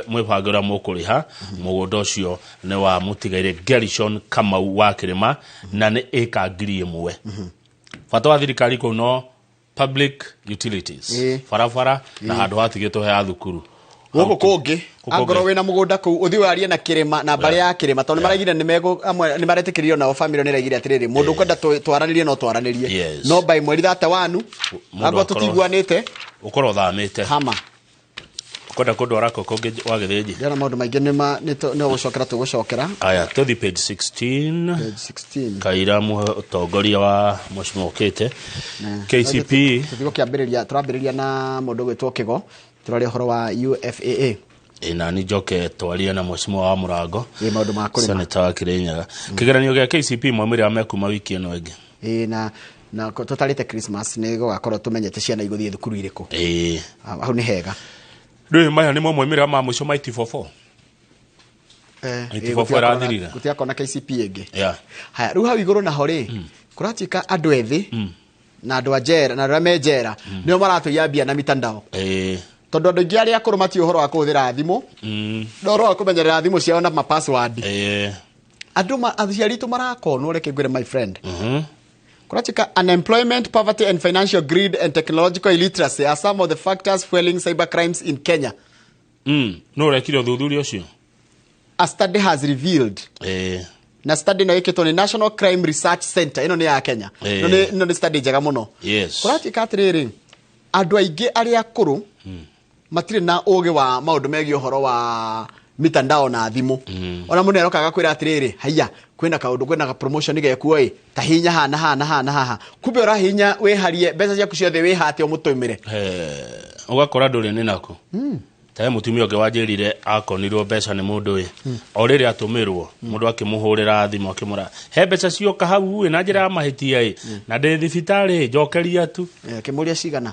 mwĩbange ũrĩa mũkũrĩha mũgũnda ũcio nĩ wa mũtigaire Gershon Kamau wa kĩrĩma na nĩ ĩka 1,000 bata wa thirikari kũu no public utilities barabara na handũ hatigĩtwo he thukuru Gũkũ kũngĩ angorwo wĩna mũgũnda kũu ũthiĩ warie na kĩrĩma na mbarĩ ya kĩrĩma tondũ nĩmaragire nĩ maretĩkĩrio nao family nĩraigire atĩrĩrĩ mũndũ kwenda twaranĩrie no twaranĩrie no by mweri 31 abo tũtiguanĩte ũkorwo thamĩte hama kwenda kũndwara kũkũ wa gĩthĩnji ndĩana maũndũ maingĩ nĩ gũcokera tũgũcokera aya tũthi page 16 kaira mũtongoria wa mheshimiwa Okete KCP tũrambĩrĩria na mũndũ gwĩtwo Kĩgo turari horo wa UFAA ina ni joke twaria na mheshimiwa wa Murango maundu ma kũrĩma senator wa Kirinyaga kigeranio gĩa KCP mwamĩrĩ mekuma wiki ĩno ĩngĩ na tũtarĩte Christmas nĩ gũgakorwo tũmenyete ciana igũthiĩ thukuru irĩkũ hau nĩ hega rĩu maya nĩ mwamĩrĩ ma mũico ma 84 ĩrathirire gũtiakona KCP ĩngĩ haya rĩu hau igũrũ naho rĩ kũratuĩka andũ ethĩ na andũ ajera na arĩa me njera nĩo maratũiambia na mitandao tondũ andũ aingĩ arĩa akũrũ mati ũhoro wa kũhũthĩra thimũ no ũhoro wa kũmenyerera thimũ ciao na password andũ aciari tu marakonwo reke ngwĩre my friend kũratuĩka unemployment, poverty and financial greed and technological illiteracy are some of the factors fueling cyber crimes in Kenya. No rekire ũthuthuria ũcio a study has revealed na study no ĩkĩtwo nĩ National Crime Research Center ĩno nĩ ya Kenya ĩno nĩ study njega mũno kũratuĩka atĩrĩrĩ andũ aingĩ arĩa akũrũ matirĩ na ũgĩ wa maũndũ megiĩ ũhoro wa mitandao na thimũ ona mũndũ arokaga kwĩra atĩrĩrĩ haya kwĩna kaũndũ kwĩna promotion gekuo ta hinya haha kumbe ũrahinya wĩharie mbeca ciaku ciothe wĩhate ũmũtũmĩre ũgakora ndũrĩ nĩ nako tae mutumia ũngĩ wanjĩrire akonirwo mbeca nĩ mũndũ o rĩrĩa atũmĩrwo mũndũ akĩmũhũrĩra thimũ akĩmũra he mbeca cioka hau na njĩra ya mahĩtia na ndĩ thibitarĩ njokeria tu kĩmũria cigana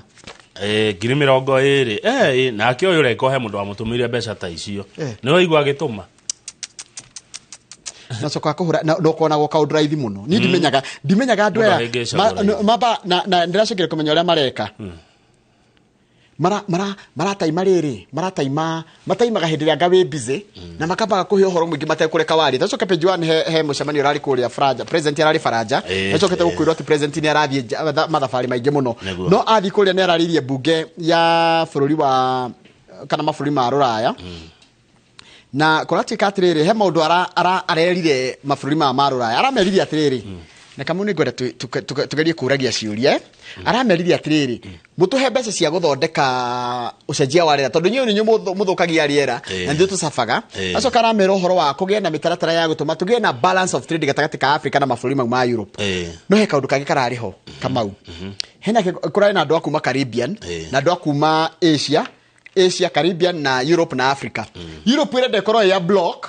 20,20 nake ũyũ reko he mũndũ wamũtũmĩire mbeca ta icio nĩ waigua agĩtũma na coka kũhũra no kona go kaũndũ raithi mũno ni ndimenyaga andũ aya maba na ndĩracokire kũmenya ũrĩa mareka marataima rĩrĩ mataimaga hĩndĩ ĩrĩa ngawĩ busy na makambaga kũhe ũhoro mũingĩ matekũreka wari tacoka page 1 he mũcemanio ũrarĩ kũrĩa Faranja president ararĩ Faranja tacokete gũkwĩrwo atĩ president nĩ arathiĩ mathabarĩ maingĩ mũno no athi kũrĩa nĩ ararĩrie bunge ya bũrũri wa kana mabũrũri ma Rũraya na kũratuĩka atĩrĩrĩ he maũndũ arerire mabũrũri ma Rũraya arameririe atĩrĩrĩ na kamu nĩ ngwenda tugerie kũragia ciũria arameririe atĩrĩrĩ mũtũhe mbeca cia gũthondeka ũcenjia wa rĩera tondũ nyinyi mũthũkagia rĩera na ndio tũcabaga acoka aramera ũhoro wa kũgĩa na mĩtaratara ya gũtũma tũgĩe na balance of trade gatagatĩ ka Africa na mabũrũri mau ma Europe no he kaũndũ kangĩ kararĩ ho Kamau hena kũrarĩ na andũ a kuma Caribbean na andũ a kuma Asia, Caribbean na Europe na Africa Europe ĩrenda ĩkorwo ya block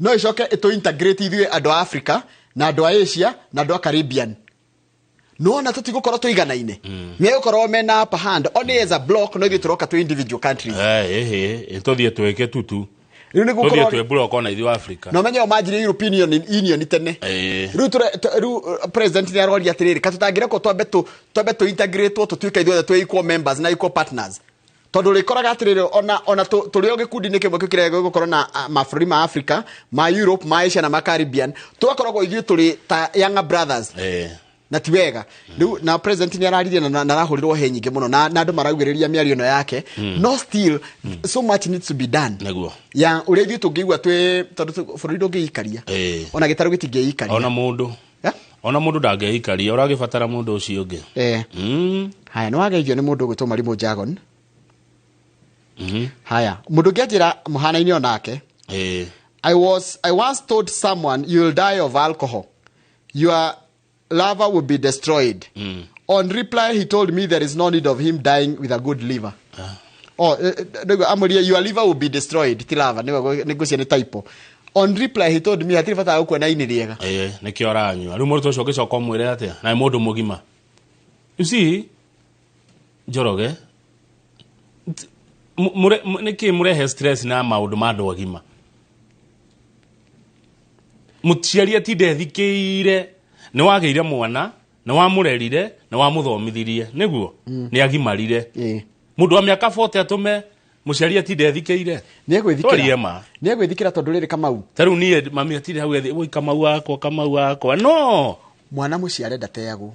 no icoke ĩtũ integrate ithuĩ andũ a Africa na andũ a Asia na andũ a Caribbean no na tũtigũkorwo tũiganaine nĩ gũkorwo mena upper hand only as a block no ithuĩ tũroka tũ individual countries tũthiĩ twĩke tutu tũthiĩ twĩ block ona ithuĩ Africa no menye manjire European Union tene rĩu president nĩ aroria atĩrĩrĩ katũtangĩrekwo twambe tũ integrate tũtuĩke ithuĩ twĩ equal members na equal partners tondũ rĩkoraga atĩrĩrĩ ona tũrĩ o gĩkundi-inĩ kĩmwe kĩrĩa gũkorwo na mabũrũri ma Africa ma Europe ma Asia na ma Caribbean tũgakoragwo ithuĩ tũrĩ ta younger brothers na ti wega rĩu na president nĩ araririe na arahũrĩrwo he nyingĩ mũno na andũ maraugĩrĩria mĩario ĩno yake no still so much needs to be done ya ũrĩa ithuĩ tũngĩigua tondũ bũrũri ndũngĩikaria ona gĩtarũ gĩtingĩikaria ona mũndũ ndangĩikaria ũragĩbatara mũndũ ũcio ũngĩ haya nĩ wageithio nĩ mũndũ ũgwĩtwo Marimũ Jagon haya mundu ngĩanjĩra mũhana-inĩ onake I once told someone you will die of alcohol liver will be destroyed. On reply, he told me there is no need of him dying with a good liver. Your liver will be destroyed. Typo. On reply, he told me, I think I will not. You see, Joroge, mure has stress na maundu madu agima. Mutiaria ti ndethikire ni wageire mwana na wamurerire na wamuthomithirie niguo ni agimarire mundu wa miaka 40 atume muciaria ti ndethikire ni egwithikira tondu riri Kamau taru nie mami atire hau ethi oi Kamau wako no mwana muciare ndateagwo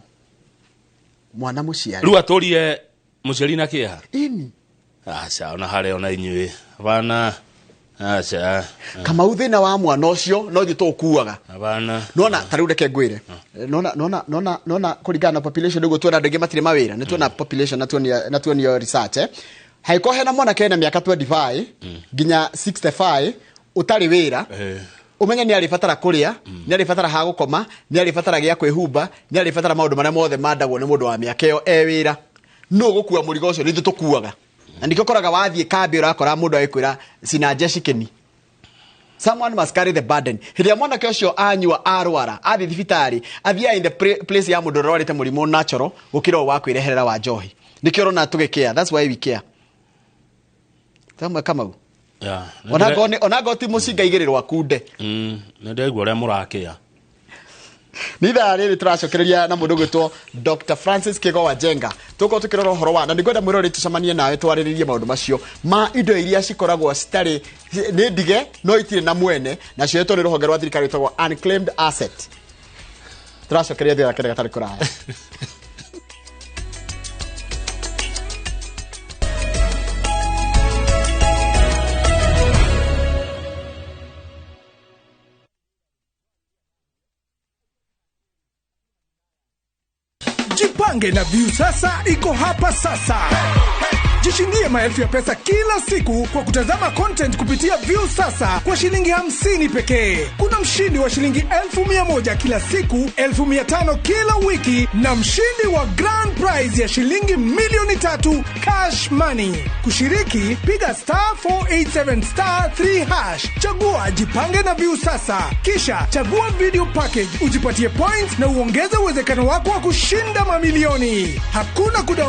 mwana muciare ru atorie muciari na kiha ini acha ona hare ona inyue bana acha Kamau thina wa mwana ucio no thito ukuaga bana nona tariu reke ngwire nona kuringana na population niguo tuona ndege matire mawira ni tuona population na tuona research haiko hena mwana kena miaka 25 ginya 65 utari wira umenya ni alifatara kuria ni alifatara ha gukoma ni alifatara gya kwihumba ni alifatara maundu maria mothe mandagwo ni mundu wa miaka iyo wira no gukua murigo ucio ni tukuaga andiko koraga wathie kambi urakora mundu aikwira sina jeshikeni. Someone must carry the burden. Hiria mwana kesho anywa arwara athi thibitari athia in the place ya mundu rorete murimo natural gukira wako ireherera wa njohi nikio rona tugikea. That's why we care. Tamwe Kamau onago ti mucinga igirirwa kunde ndegwo ria murakia nitha riri turacokereria na mundu gwitwo Dr. Francis Kigowa Jenga tuko tukirora horo wa na ndigwenda mwirori tucemanie nawe twariririe maundu macio ma indo iria cikoragwo citari ni ndige no itire na mwene na cio ni ruhonge rwa thirikari rwitagwo unclaimed asset. Turacokereria thira kene gatari kuraya Jipange na View sasa iko hapa sasa. Jishindie maelfu ya pesa kila siku kwa kutazama content kupitia View sasa kwa shilingi 50 pekee. Kuna mshindi wa shilingi 1,100 kila siku, 1,500 kila wiki na mshindi wa grand prize ya shilingi milioni 3 cash money. Kushiriki piga *487*3#. Chagua Jipange na View sasa. Kisha chagua video package ujipatie points na uongeze uwezekano wako wa kushinda mamilioni. Hakuna kudownload